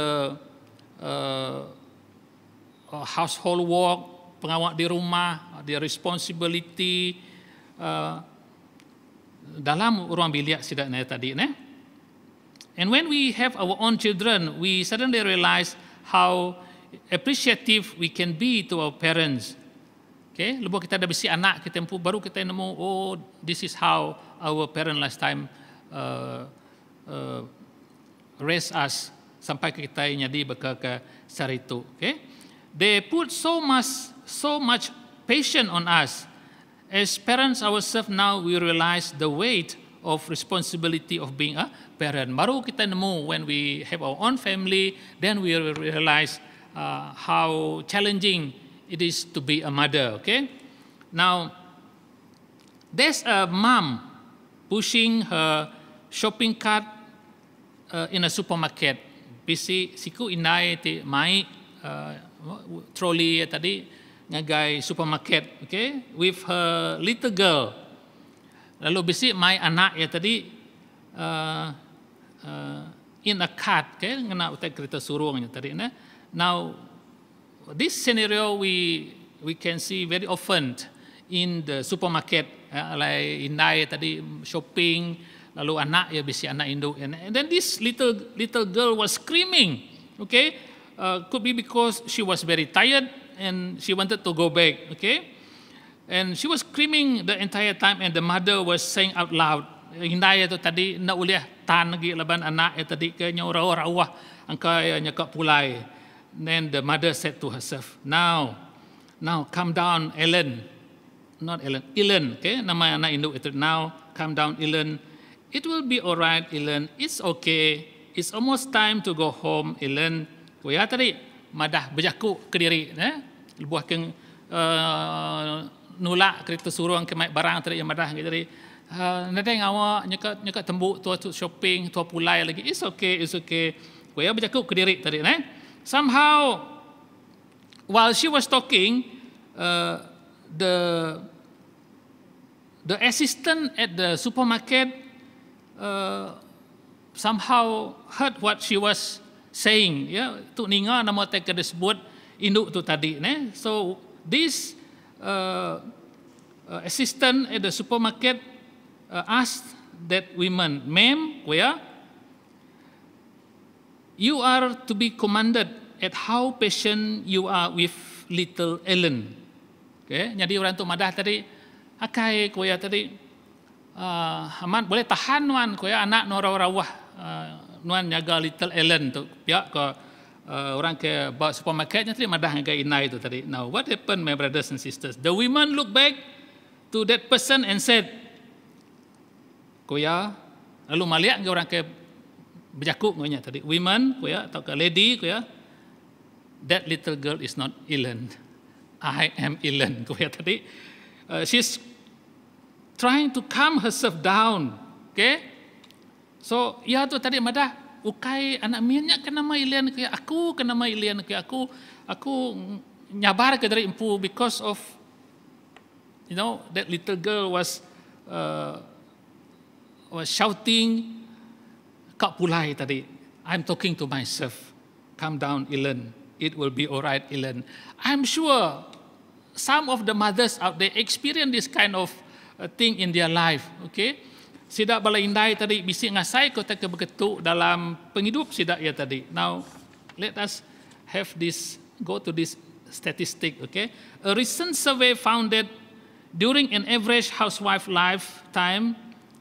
household work, pengawal di rumah, their responsibility dalam ruang bilik sidaknya tadi ne. And when we have our own children, we suddenly realize how appreciative we can be to our parents. Okay, lepas kita dah besi anak kita baru kita nemu oh this is how our parent last time raise us sampai kita nyadi bekal ke saritu. Okay, they put so much patience on us. As parents ourselves now we realize the weight of responsibility of being a parent. Baru kita nemu when we have our own family, then we realize how challenging it is to be a mother. Okay, now there's a mom pushing her shopping cart in a supermarket. Bisi siku inai ti mai trolley tadi ngagai supermarket, okay, with her little girl. Lalu bisi mai anak ya tadi in a cart, okay, ngena utai kereta surungnya tadi ne. Now this scenario we can see very often in the supermarket, like inai tadi shopping, lalu anak ya bisi anak induk, and then this little girl was screaming, okay, could be because she was very tired and she wanted to go back, okay, and she was screaming the entire time, and the mother was saying out loud, inai itu tadi nak uliah tan lagi laban anak ya tadi ke nyaurau-rawah angka nyakap pulai. Then the mother said to herself, now calm down, Ellen, not Ellen, Ellen, okay, nama anak induk itu. Now calm down, Ellen. It will be alright, Ellen. It's okay. It's almost time to go home, Ellen. Kuya tadi madah berjaku ke diri, lebuah keng nulak kereta suruh ke mai barang tadi yang madah tadi. Nadai awak nyeka tembuk tua shopping, tua pulai lagi. It's okay. Kuya berjaku ke diri tadi, Somehow, while she was talking, the assistant at the supermarket somehow heard what she was saying. Ya, tu ninga nama teka disebut induk tu tadi. So this assistant at the supermarket asked that woman, "Ma'am, where? You are to be commanded at how patient you are with little Ellen." Okay, jadi orang tu madah tadi, akai kuya tadi, aman boleh tahan nuan kuya anak norawah nuan jaga little Ellen tu, pihak ke orang ke bawa supermarketnya tadi madah ngagai inai tu tadi. Now what happened, my brothers and sisters? The woman looked back to that person and said, kuya, lalu maliak ke orang ke berjakuk nganya tadi, women kuya atau ke lady kuya, that little girl is not Ellen, I am Ellen kuya tadi. She's trying to calm herself down, okay? So ya tu tadi madah ukai anak miannya ke nama Ellen kuya, aku ke nama Ellen kuya, aku nyabar ke dari empu because of that little girl was was shouting, Kak Pulai tadi. I'm talking to myself. Calm down, Ellen. It will be all right, Ellen. I'm sure some of the mothers out there experience this kind of thing in their life. Okay? Sidak balai indai tadi bisik ngasai kau tak berketuk dalam penghidup sidak ya tadi. Now, let us have this, go to this statistic. Okay? A recent survey found that during an average housewife lifetime,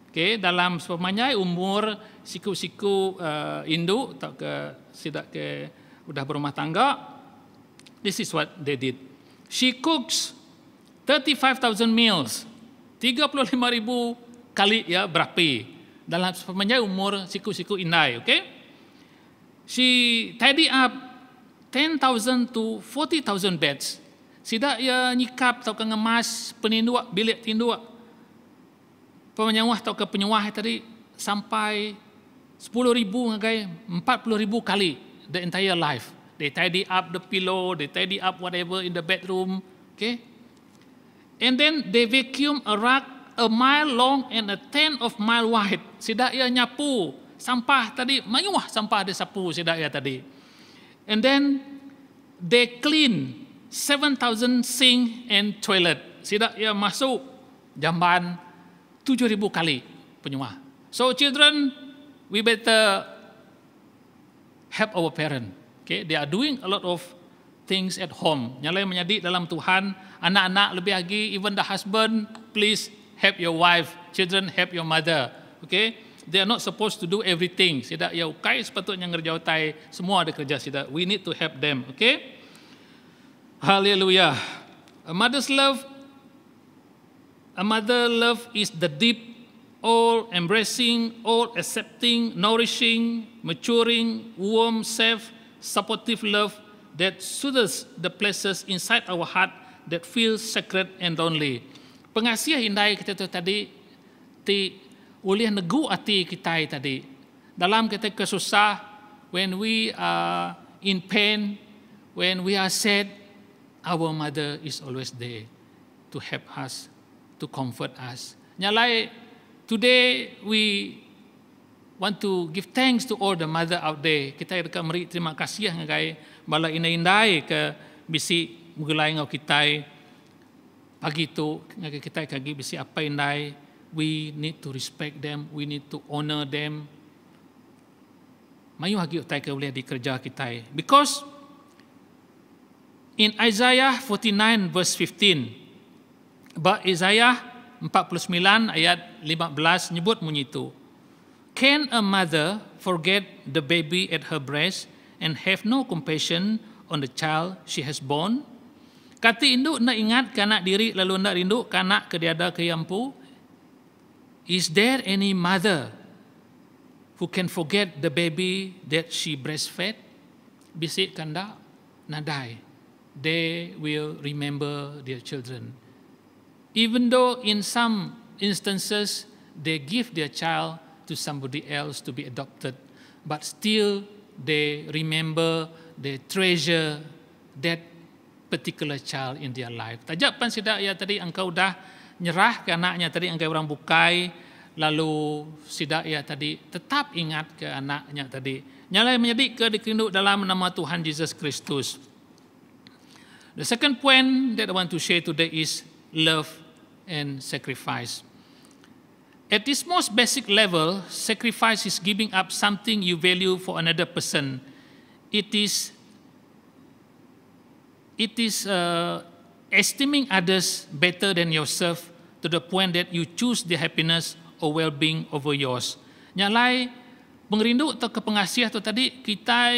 okay, dalam sepanjang umur siku-siku induk atau ke sidak ke udah berumah tangga, this is what they did. She cooks 35,000 meals, 35,000 kali ya berapi dalam sepanjang umur siku-siku indai, okay? She tidy up 10,000 to 40,000 beds. Sidak ya nyikap atau ngemas peninduk bilik tinduk pemenyawah atau ke penyawah tadi sampai 10,000 ngagai 40,000 kali the entire life. They tidy up the pillow, they tidy up whatever in the bedroom, okay? And then they vacuum a rug a mile long and a 10 of mile wide. Sidak ia nyapu sampah tadi, mayuah sampah dia sapu sidak ia tadi. And then they clean 7,000 sink and toilet. Sidak ia masuk jamban 7,000 kali penyuah. So children, we better help our parent. Okay, they are doing a lot of things at home. Nyalai menjadi dalam Tuhan, anak-anak lebih lagi, even the husband, please help your wife. Children, help your mother. Okay, they are not supposed to do everything. Sidak ya ukai sepatutnya ngerjautai semua ada kerja sidak. We need to help them. Okay, hallelujah. A mother love is the deep, all-embracing, all-accepting, nourishing, maturing, warm, safe, supportive love that soothes the places inside our heart that feel sacred and lonely. Pengasih indai kita tu tadi, ti ulih negu hati kita tadi. Dalam kita kesusah, when we are in pain, when we are sad, our mother is always there to help us, to comfort us. Nyalai, today we want to give thanks to all the mother out there. Kita dekat meri terima kasih ngagai bala indai ke bisi mugulai ngau kita pagi tu ngagai kita kagi bisi apa indai. We need to respect them, we need to honor them. Mayu hagi utai ke boleh dikerja kita. Because in Isaiah 49 verse 15, Isaiah 49 ayat 15 nyebut bunyi itu. Can a mother forget the baby at her breast and have no compassion on the child she has born? Kati induk nak ingat kanak diri lalu nak rindu kanak kediada keyampu. Is there any mother who can forget the baby that she breastfed? Bisik kanda nadai. They will remember their children. Even though in some instances they give their child to somebody else to be adopted, but still they remember, they treasure that particular child in their life. Tajapan sidak ya tadi engkau dah nyerah ke anaknya tadi engkau orang bukai, lalu sidak ya tadi tetap ingat ke anaknya tadi. Nyalai menjadi ke dikinduk dalam nama Tuhan Yesus Kristus. The second point that I want to share today is love and sacrifice. At this most basic level, sacrifice is giving up something you value for another person. It is esteeming others better than yourself to the point that you choose their happiness or well-being over yours. Nyalai pengerindu atau ke pengasih atau tadi kita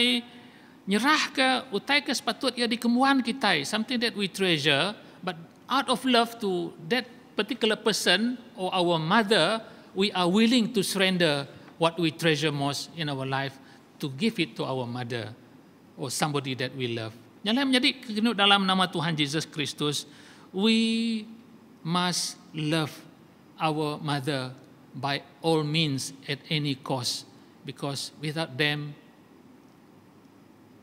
nyerah ke utai ke sepatut ia dikemuan kita, something that we treasure, but out of love to that particular person or our mother, we are willing to surrender what we treasure most in our life to give it to our mother or somebody that we love. Nyalai menjadi kekinu dalam nama Tuhan Yesus Kristus, we must love our mother by all means at any cost, because without them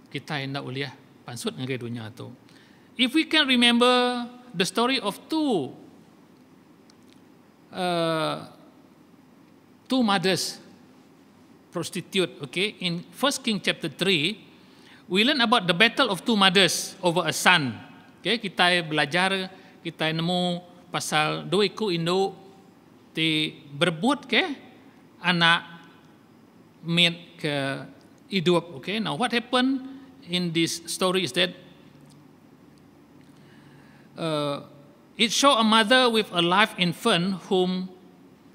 kita hendak uliah pansut ngagai dunia tu. If we can remember the story of two two mothers prostitute. Okay, in 1 King chapter 3, we learn about the battle of two mothers over a son. Okay, kita belajar, kita nemu pasal dua iku induk ti berebut ke anak mate ke hidup. Okay, now what happened in this story is that it show a mother with a live infant whom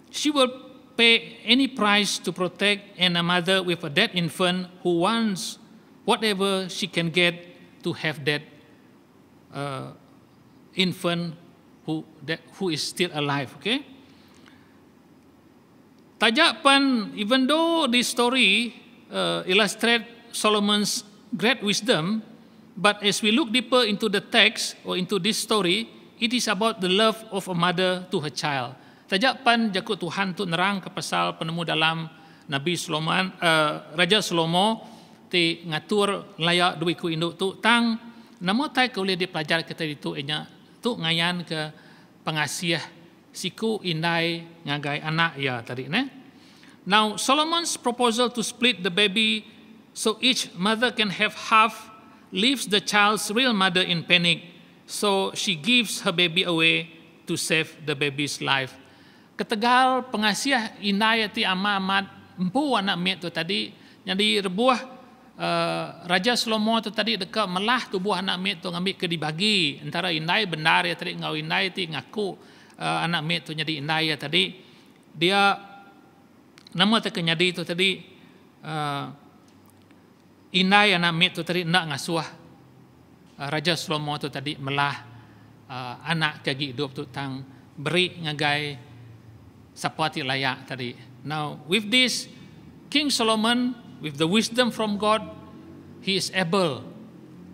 she will pay any price to protect, and a mother with a dead infant who wants whatever she can get to have that infant who is still alive. Okay. Tajapan, even though this story illustrates Solomon's great wisdom, but as we look deeper into the text or into this story, it is about the love of a mother to her child. Tajapan jakut Tuhan tu nerang ke pasal penemu dalam Nabi Solomon, Raja Salomo ti ngatur layak dua iku induk tu tang namo tai ke boleh dipelajar kita itu enya tu ngayan ke pengasih siku indai ngagai anak ya tadi ne. Now Solomon's proposal to split the baby so each mother can have half leaves the child's real mother in panic, so she gives her baby away to save the baby's life. Ketegal pengasih indai ti amat empu anak miat tu tadi jadi rebuah Raja Salomo tu tadi dekat melah tubuh anak miat tu ngambil ke dibagi antara indai benar ya tadi ngau indai ti ngaku anak miat tu jadi indai ya tadi dia nama tak nyadi tu tadi indai anak miat tu tadi nak ngasuh Raja Salomo tu tadi melah anak kagi hidup tu tang beri ngagai sapati layak tadi. Now with this King Solomon, with the wisdom from God, he is able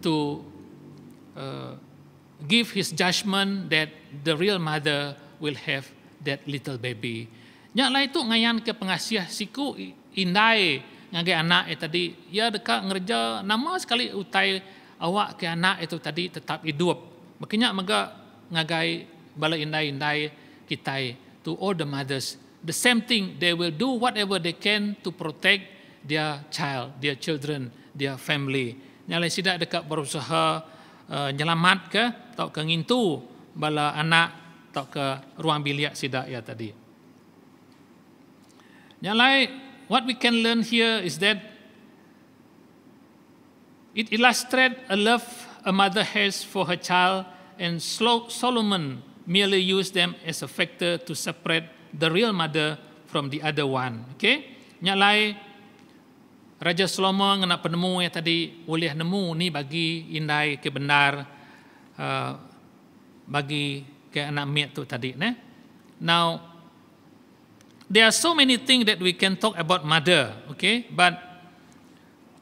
to give his judgment that the real mother will have that little baby. Nya lai tu ngayan ke pengasih siku indai ngagai anak tadi ya dekat ngerja nama sekali utai awak ke anak itu tadi tetap hidup. Makanya maga ngagai bala indai-indai kita to all the mothers. The same thing, they will do whatever they can to protect their child, their children, their family. Nyalai sidak dekat berusaha nyelamat ke atau ke ngintu bala anak atau ke ruang bilik sidak ya tadi. Nyalai, what we can learn here is that it illustrates a love a mother has for her child, and Solomon merely used them as a factor to separate the real mother from the other one. Okay? Nyalai Raja Salomo ngena penemu yang tadi boleh nemu ni bagi indai ke benar bagi ke anak miat tu tadi ne. Now there are so many things that we can talk about mother, okay? But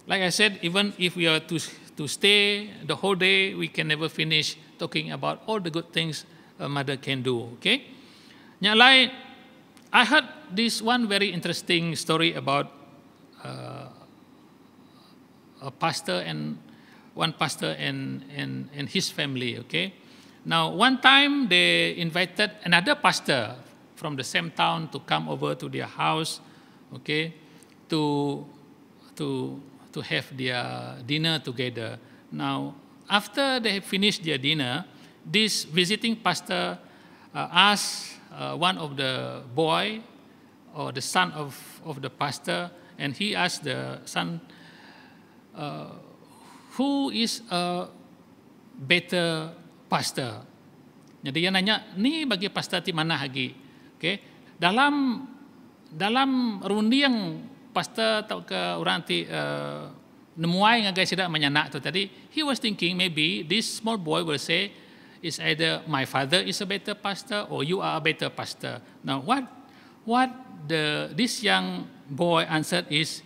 like I said, even if we are to stay the whole day, we can never finish talking about all the good things a mother can do, okay? Nyalai, I heard this one very interesting story about a pastor and one pastor and his family, okay? Now, one time they invited another pastor from the same town to come over to their house, okay, to have their dinner together. Now, after they finished their dinner, this visiting pastor asked one of the boy or the son of the pastor, and he asked the son, who is a better pastor? Jadi dia nanya, ni bagi pastor di mana lagi? Okay. Dalam rundiang pastor atau ke orang ti nemuai ngagai sidak menyanak tu tadi, he was thinking maybe this small boy will say, is either my father is a better pastor or you are a better pastor. Now what this young boy answered is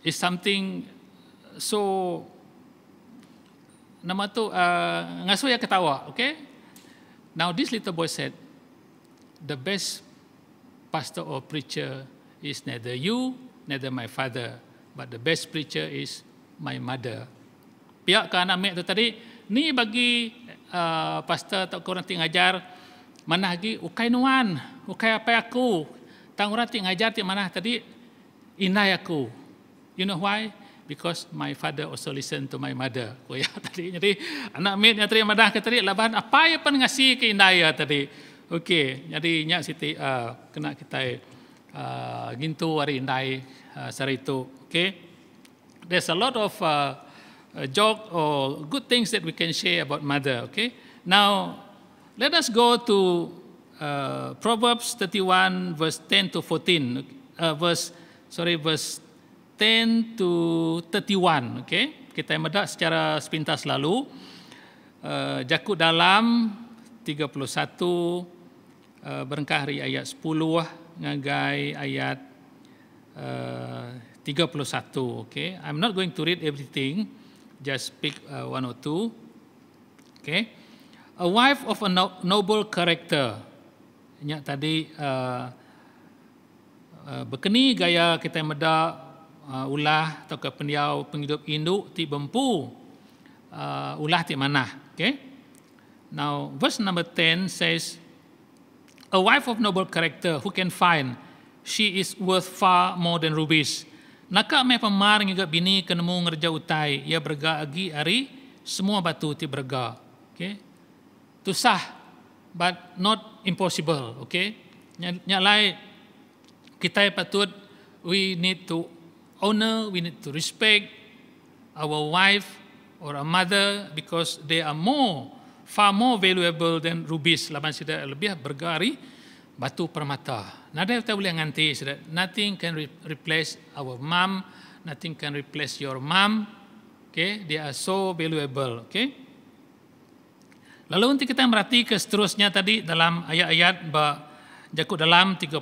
something so nama tu ngasuh ya ketawa, okay? Now this little boy said, the best pastor or preacher is neither you, neither my father, but the best preacher is my mother. Pihak ke anak mek tu tadi, ni bagi pastor atau korang ti ngajar mana lagi ukai nuan, ukai apa aku. Tang orang ti ngajar ti mana tadi inai aku. You know why? Because my father also listen to my mother. Kuya tadi. Jadi anak mitnya tadi madah ke tadi laban apa ya pan ngasih ke inai tadi. Okey, jadi nya siti kena kita gintu hari inai sari itu. Okay. There's a lot of joke or good things that we can share about mother. Okay. Now, let us go to Proverbs 31, verse 10 to 14. Verse 10 to 31. Okay. Kita medak secara sepintas lalu. Jakut dalam 31, berengkah ayat 10, ngagai ayat 31. Okay. I'm not going to read everything. Just pick one or two. Okay. A wife of a noble character. Nya tadi berkeni gaya kita meda ulah atau ke pendiau penghidup induk ti bempu ulah ti manah. Okay. Now verse number 10 says, a wife of noble character who can find, she is worth far more than rubies. Naka may pamar nga bini kanemu ngerja utai, ia berga agi ari semua batu ti berga. Okay. Tusah, but not impossible. Okay. Nyalai kita patut, we need to honor, we need to respect our wife or a mother because they are far more valuable than rubies. Laban sida lebih berga ari batu permata. Nada kita boleh nganti. Nothing can replace our mom. Nothing can replace your mom. Okay, they are so valuable. Okay. Lalu nanti kita merhati ke seterusnya tadi dalam ayat-ayat Jakut dalam 31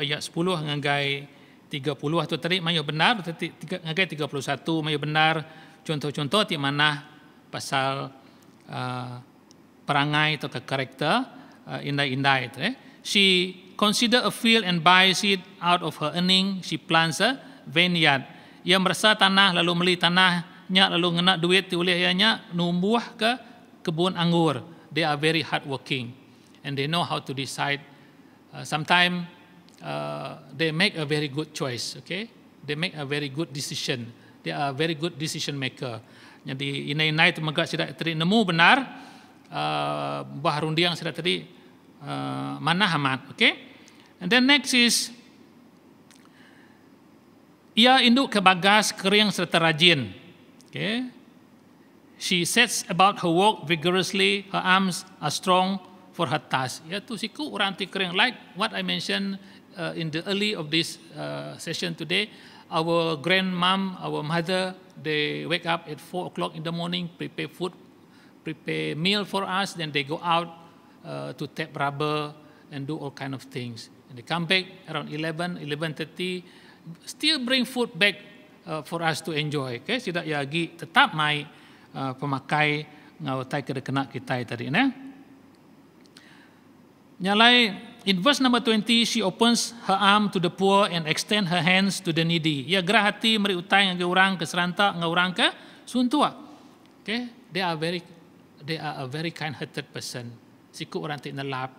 ayat 10 ngagai 30 itu tadi mayu benar ngagai 31 mayu benar contoh-contoh di mana pasal perangai atau karakter indai-indai itu. She consider a field and buys it out of her earning. She plants a vineyard. Ia merasa tanah lalu beli tanahnya lalu ngena duit oleh ianya numbuh ke kebun anggur. They are very hardworking and they know how to decide. Sometimes they make a very good choice. Okay, they make a very good decision. They are very good decision maker. Jadi inai-inai tu megak sudah tadi nemu benar bah rundiang sudah tadi mana amat. Okay. And then next is ia induk ke bagas kering serta rajin. Okay. She sets about her work vigorously. Her arms are strong for her task. Ya tu siku orang ti kering like what I mentioned in the early of this session today. Our grandmom, our mother, they wake up at 4 o'clock in the morning, prepare food, prepare meal for us. Then they go out to tap rubber and do all kind of things. And they come back around 11:30, still bring food back for us to enjoy. Okay, tidak lagi tetap mai pemakai ngau tai kena kita tadi. Nyalai in verse number 20, she opens her arm to the poor and extend her hands to the needy. Ia gerah hati meri utai ngau orang ke serantak ngau orang ke suntua. Okay, they are a very kind-hearted person. Siku orang tik nelap.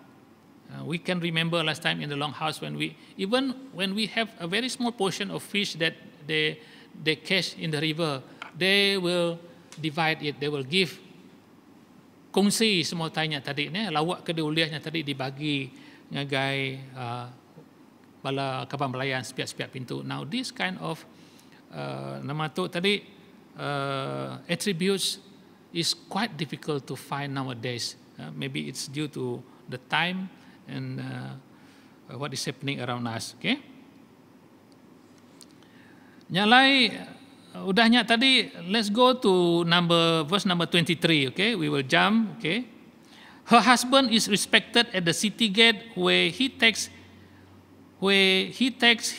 We can remember last time in the Longhouse when we have a very small portion of fish that they catch in the river, they will divide it, they will give kongsi semua tanya tadi ni lawak ke diuliahnya tadi dibagi ngagai bala kapal melayan sepiak-sepiak pintu. Now this kind of nama tu tadi attributes is quite difficult to find nowadays. Maybe it's due to the time and what is happening around us. Okay. Nyalai udahnya tadi, let's go to verse number 23. Okay, we will jump. Okay. Her husband is respected at the city gate where he takes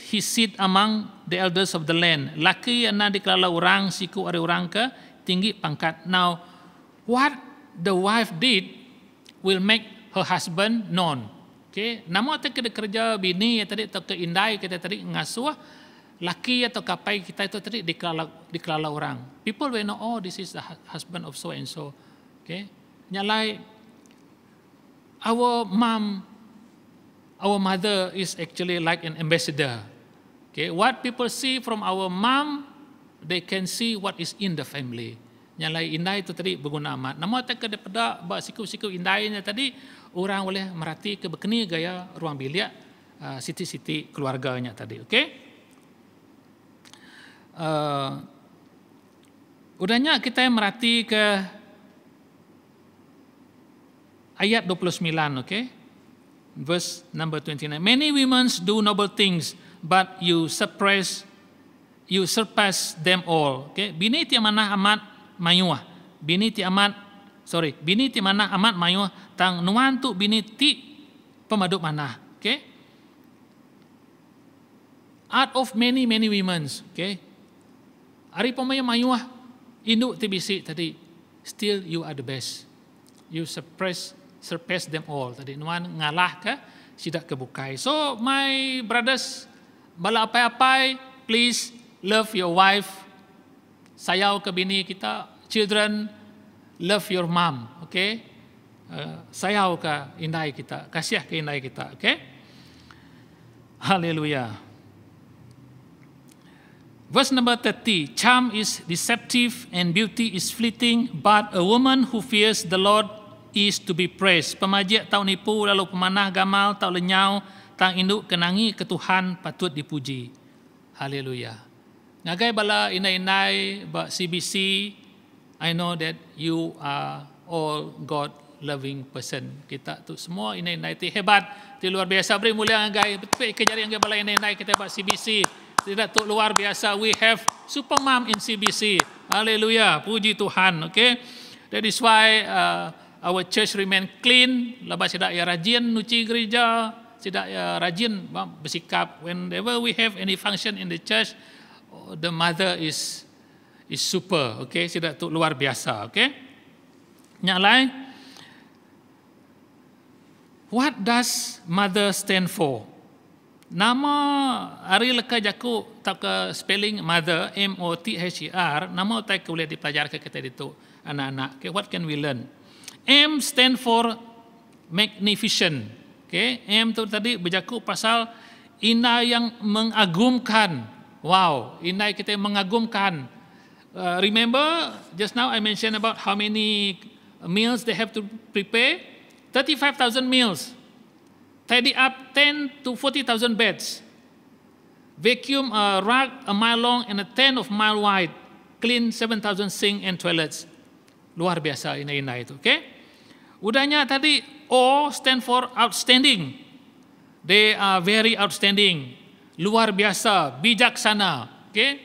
his seat among the elders of the land. Laki yang dikelala orang siku ada orang ke tinggi pangkat. Now, what the wife did will make her husband known. Okay, namun kita kerja bini yang tadi atau keindai kita tadi ngasuh laki atau kapai kita itu tadi dikelala orang. People will know, oh, this is the husband of so and so. Okay, nyalai our mother is actually like an ambassador. Okay, what people see from our mom, they can see what is in the family. Nyalai indai itu tadi berguna amat. Nama tak daripada siku-siku indainya tadi, orang boleh merhati ke bekeni gaya ruang bilik siti-siti keluarganya tadi. Okay? Udahnya kita merhati ke ayat 29, okay? Verse number 29. Many women do noble things, but you surpass them all. Okay? Bini ti manah amat mayuah. Bini ti manah amat mayuah tang nuan tu bini ti pemaduk manah. Okay? Out of many women, okay? Ari pemaya mayuah induk ti bisi tadi, still you are the best. You surpass them all. Tadi nuan ngalah ke sidak kebukai. So my brothers, bala apai-apai, please love your wife. Sayau ke bini kita, children, love your mom, okay? Sayau ke indai kita, kasih ke indai kita, okay? Hallelujah. Verse number 30, charm is deceptive and beauty is fleeting, but a woman who fears the Lord is to be praised. Pemajak tau nipu lalu pemanah gamal tau lenyau tang induk kenangi ke Tuhan patut dipuji. Haleluya. Ngagai bala inai-inai ba CBC, I know that you are all God loving person. Kita tu semua inai-inai ti hebat, ti luar biasa. Beri mulia ngagai betul ke jari ngagai bala inai-inai kita ba CBC. Tidak tu luar biasa. We have super mom in CBC. Haleluya. Puji Tuhan. Okay. That is why our church remain clean. Labas tidak ya rajin nuci gereja, tidak ya rajin bersikap. Whenever we have any function in the church, the mother is super. Okay, tidak tu luar biasa. Okay. Yang lain, what does mother stand for? Nama hari leka jaku tak ke spelling mother, M-O-T-H-E-R. Nama tak boleh dipelajari ke kita itu anak-anak. Okay, what can we learn? M stand for magnificent. Okay, M tu tadi berjaku pasal inai yang mengagumkan. Wow, inai kita mengagumkan. Remember just now I mentioned about how many meals they have to prepare? 35,000 meals. Tidy up 10 to 40,000 beds. Vacuum a rug a mile long and a 10 of mile wide. Clean 7,000 sink and toilets. Luar biasa inai-inai itu, okay? Udahnya tadi O stand for outstanding. They are very outstanding. Luar biasa, bijaksana, okay?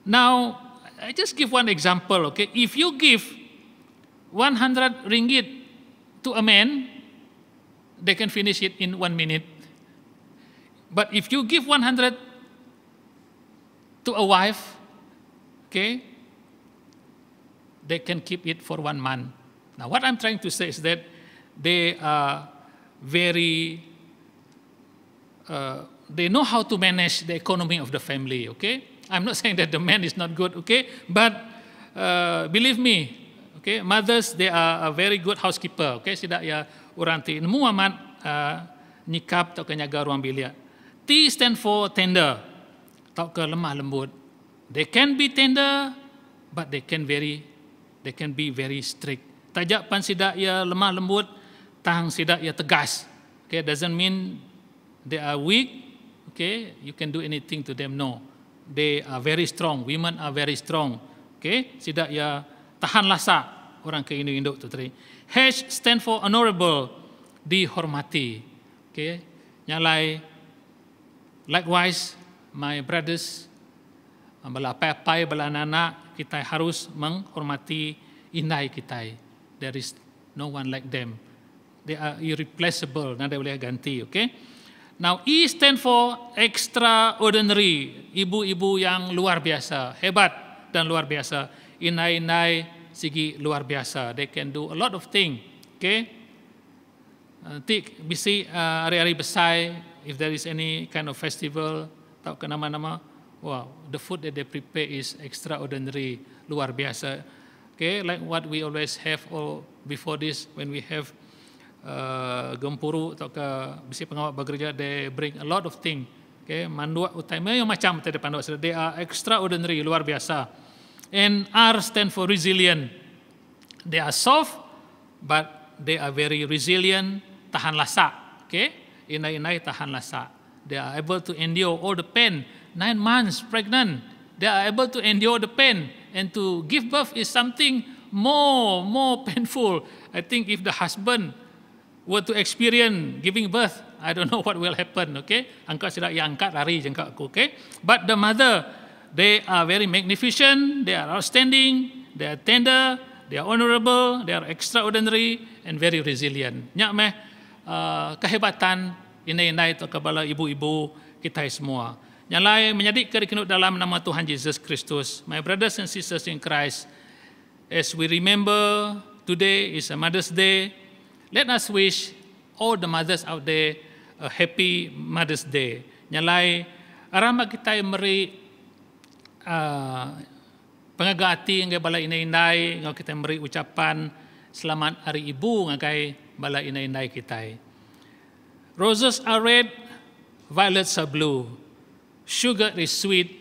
Now, I just give one example, okay? If you give 100 ringgit to a man, they can finish it in 1 minute. But if you give 100 to a wife, okay, they can keep it for 1 month. Now, what I'm trying to say is that they are very, they know how to manage the economy of the family, okay? I'm not saying that the man is not good, okay? But believe me, okay, mothers, they are a very good housekeeper, okay? Sidak ya orang ti nemu amat nyikap atau kenyaga ruang bilik. T stand for tender, atau ke lemah lembut. They can be tender, but they can be very strict. Tajak pan sidak ya lemah lembut, tang sidak ya tegas. Okay, doesn't mean they are weak. Okay, you can do anything to them. No, they are very strong. Women are very strong. Okay, sidak ya tahan lasak orang ke induk tu tadi. H stand for honorable, dihormati. Okay, nyalai. Likewise, my brothers, bala apai-apai, bala anak-anak, kita harus menghormati indai kita. There is no one like them. They are irreplaceable, nada boleh ganti. Okay. Now, E stand for extraordinary, ibu-ibu yang luar biasa, hebat dan luar biasa. Indai-indai segi luar biasa. They can do a lot of things. Okay. Nanti bisi hari-hari besar, if there is any kind of festival, tahu ke nama-nama, wow, the food that they prepare is extraordinary, luar biasa. Okay, like what we always have or before this when we have gempuru atau ke bisi pengawal bekerja, they bring a lot of things. Okay, manduak utama yang macam tadi panduak, they are extraordinary, luar biasa. And R stand for resilient. They are soft, but they are very resilient, tahan lasak. Okay, inai-inai tahan lasak. They are able to endure all the pain. 9 months pregnant, they are able to endure the pain. And to give birth is something more painful. I think if the husband were to experience giving birth, I don't know what will happen, okay? Angkat sudah, ya angkat lari jengkak aku, okay? But the mother, they are very magnificent, they are outstanding, they are tender, they are honorable, they are extraordinary, and very resilient. Nyak meh kehebatan inai-inai atau kebala ibu-ibu kita semua. Nyalai menjadi kerikinut dalam nama Tuhan Yesus Kristus. My brothers and sisters in Christ, as we remember today is a Mother's Day, let us wish all the mothers out there a happy Mother's Day. Nyalai arama kita meri pengagati ngai bala inai-inai, ngau kita meri ucapan selamat Hari Ibu ngai bala inai-inai kita. Roses are red, violets are blue. Sugar is sweet,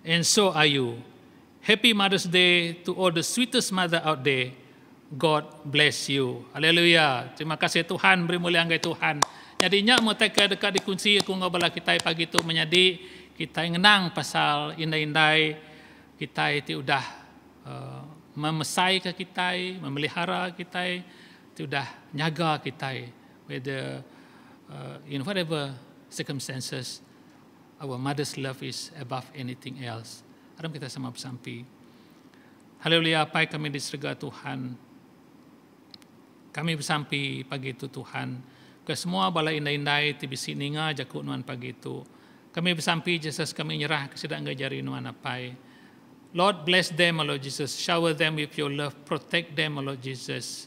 and so are you. Happy Mother's Day to all the sweetest mother out there. God bless you. Haleluya. Terima kasih Tuhan, beri mulia anggai Tuhan. Jadi nyak mau teka dekat di kunci aku ngabala kita pagi tu menjadi kita ngenang pasal indai-indai kita itu udah memesai ke kita, memelihara kita, itu udah nyaga kita, whether in whatever circumstances, our mother's love is above anything else. Aram kita sama bersampi. Haleluya, apa kami di surga Tuhan. Kami bersampi pagi itu Tuhan. Ke semua bala indai-indai tibisi ninga jakuk nuan pagi itu. Kami bersampi Jesus, kami nyerah kesedang ngajari nuan apai. Lord, bless them, Lord Jesus. Shower them with your love. Protect them, Lord Jesus.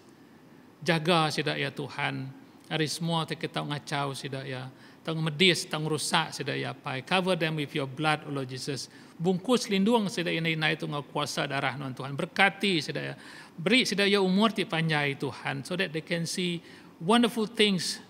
Jaga sidak ya Tuhan. Hari semua kita ngacau sidak ya. Tang medis, tang rusak sidak ya pai. Cover them with your blood, Lord Jesus. Bungkus lindung sidak inai itu ngau kuasa darah nuan Tuhan. Berkati sidak ya. Beri sidak ya umur ti panjai Tuhan, so that they can see wonderful things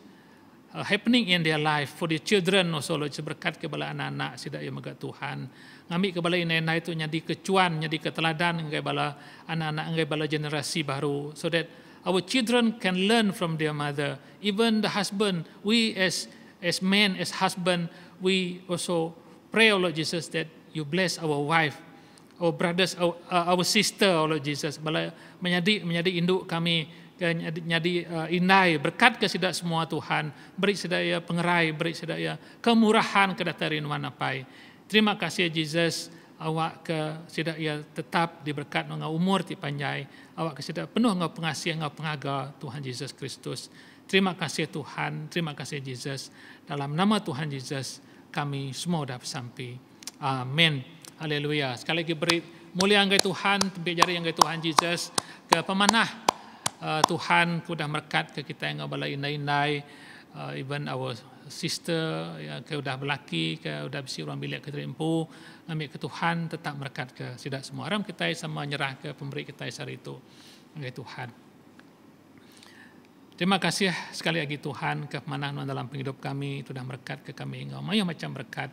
happening in their life for the children also, Lord Jesus. Berkat kepada anak-anak sidak ya maga Tuhan. Ngambil kepada inai itu nyadi kecuan, nyadi keteladan ngai bala anak-anak ngai bala generasi baru, so that our children can learn from their mother. Even the husband, we as men, as husband, we also pray, Lord Jesus, that you bless our wife, our brothers, our sister, Lord Jesus. Bala menjadi induk kami, nyadi inai, berkat ke sidak semua Tuhan. Beri sidak ya pengerai, beri sidak ya kemurahan kedatarin wanapai. Terima kasih Jesus, awak ke sidak ya tetap diberkat dengan umur ti panjai. Awak ke sidak penuh dengan pengasihan, dengan pengaga Tuhan Yesus Kristus. Terima kasih Tuhan, terima kasih Jesus. Dalam nama Tuhan Yesus kami semua dah bersampai. Amin. Haleluya. Sekali lagi beri mulia anggai Tuhan, tempat jari anggai Tuhan Jesus. Ke pemanah Tuhan kudah merkat ke kita yang bala inai-inai, even our sister ya, ke udah belaki, ke udah bisi orang bilik ke terimpu, ambil ke Tuhan tetap merkat ke sidak semua. Aram kita sama nyerah ke pemberi kita hari itu. Anggai Tuhan. Terima kasih sekali lagi Tuhan, kemanahan dalam penghidup kami, itu dah berkat ke kami, engkau banyak macam berkat.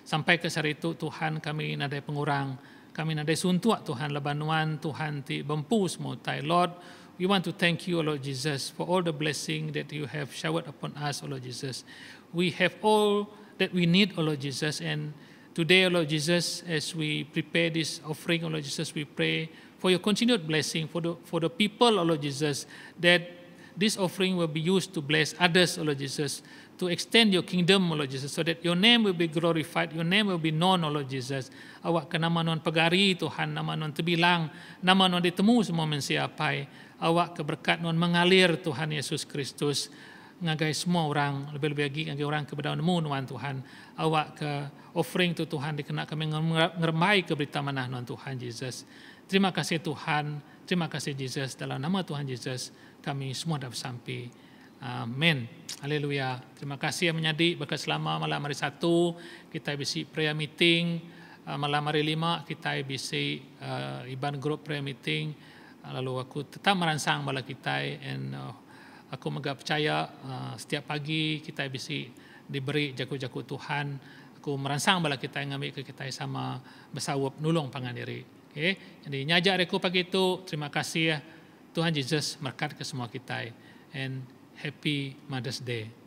Sampai ke hari itu Tuhan kami nadai pengurang, kami nadai suntuak Tuhan, lebanuan Tuhan ti bempu semua. Lord, we want to thank you, Lord Jesus, for all the blessing that you have showered upon us, Lord Jesus. We have all that we need, Lord Jesus, and today, Lord Jesus, as we prepare this offering, Lord Jesus, we pray for your continued blessing for the people, Lord Jesus, that this offering will be used to bless others, Lord Jesus, to extend your kingdom, Lord Jesus, so that your name will be glorified, your name will be known, Lord Jesus. Awak ke nama non pegari Tuhan, nama non terbilang, nama non ditemu semua mensiapai. Awak ke berkat non mengalir Tuhan Yesus Kristus. Ngagai semua orang, lebih-lebih lagi ngagai orang kepada Tuhan Tuhan. Awak ke offering tu Tuhan dikena kami ngermai ke berita manah non Tuhan Yesus. Terima kasih Tuhan, terima kasih Jesus, dalam nama Tuhan Yesus kami semua dah bersampai. Amin. Haleluya. Terima kasih yang menyadi berkat selama malam hari 1 kita bisi prayer meeting, malam hari 5 kita bisi Iban group prayer meeting. lalu aku tetap merangsang bala kita, and aku megap percaya setiap pagi kita bisa diberi jago-jago Tuhan. Aku merangsang bala kita yang ngambil ke kita sama bersawap nulung pangan diri. Okay? Jadi nyajak aku pagi itu, terima kasih Tuhan Yesus berkat ke semua kita, and happy Mother's Day.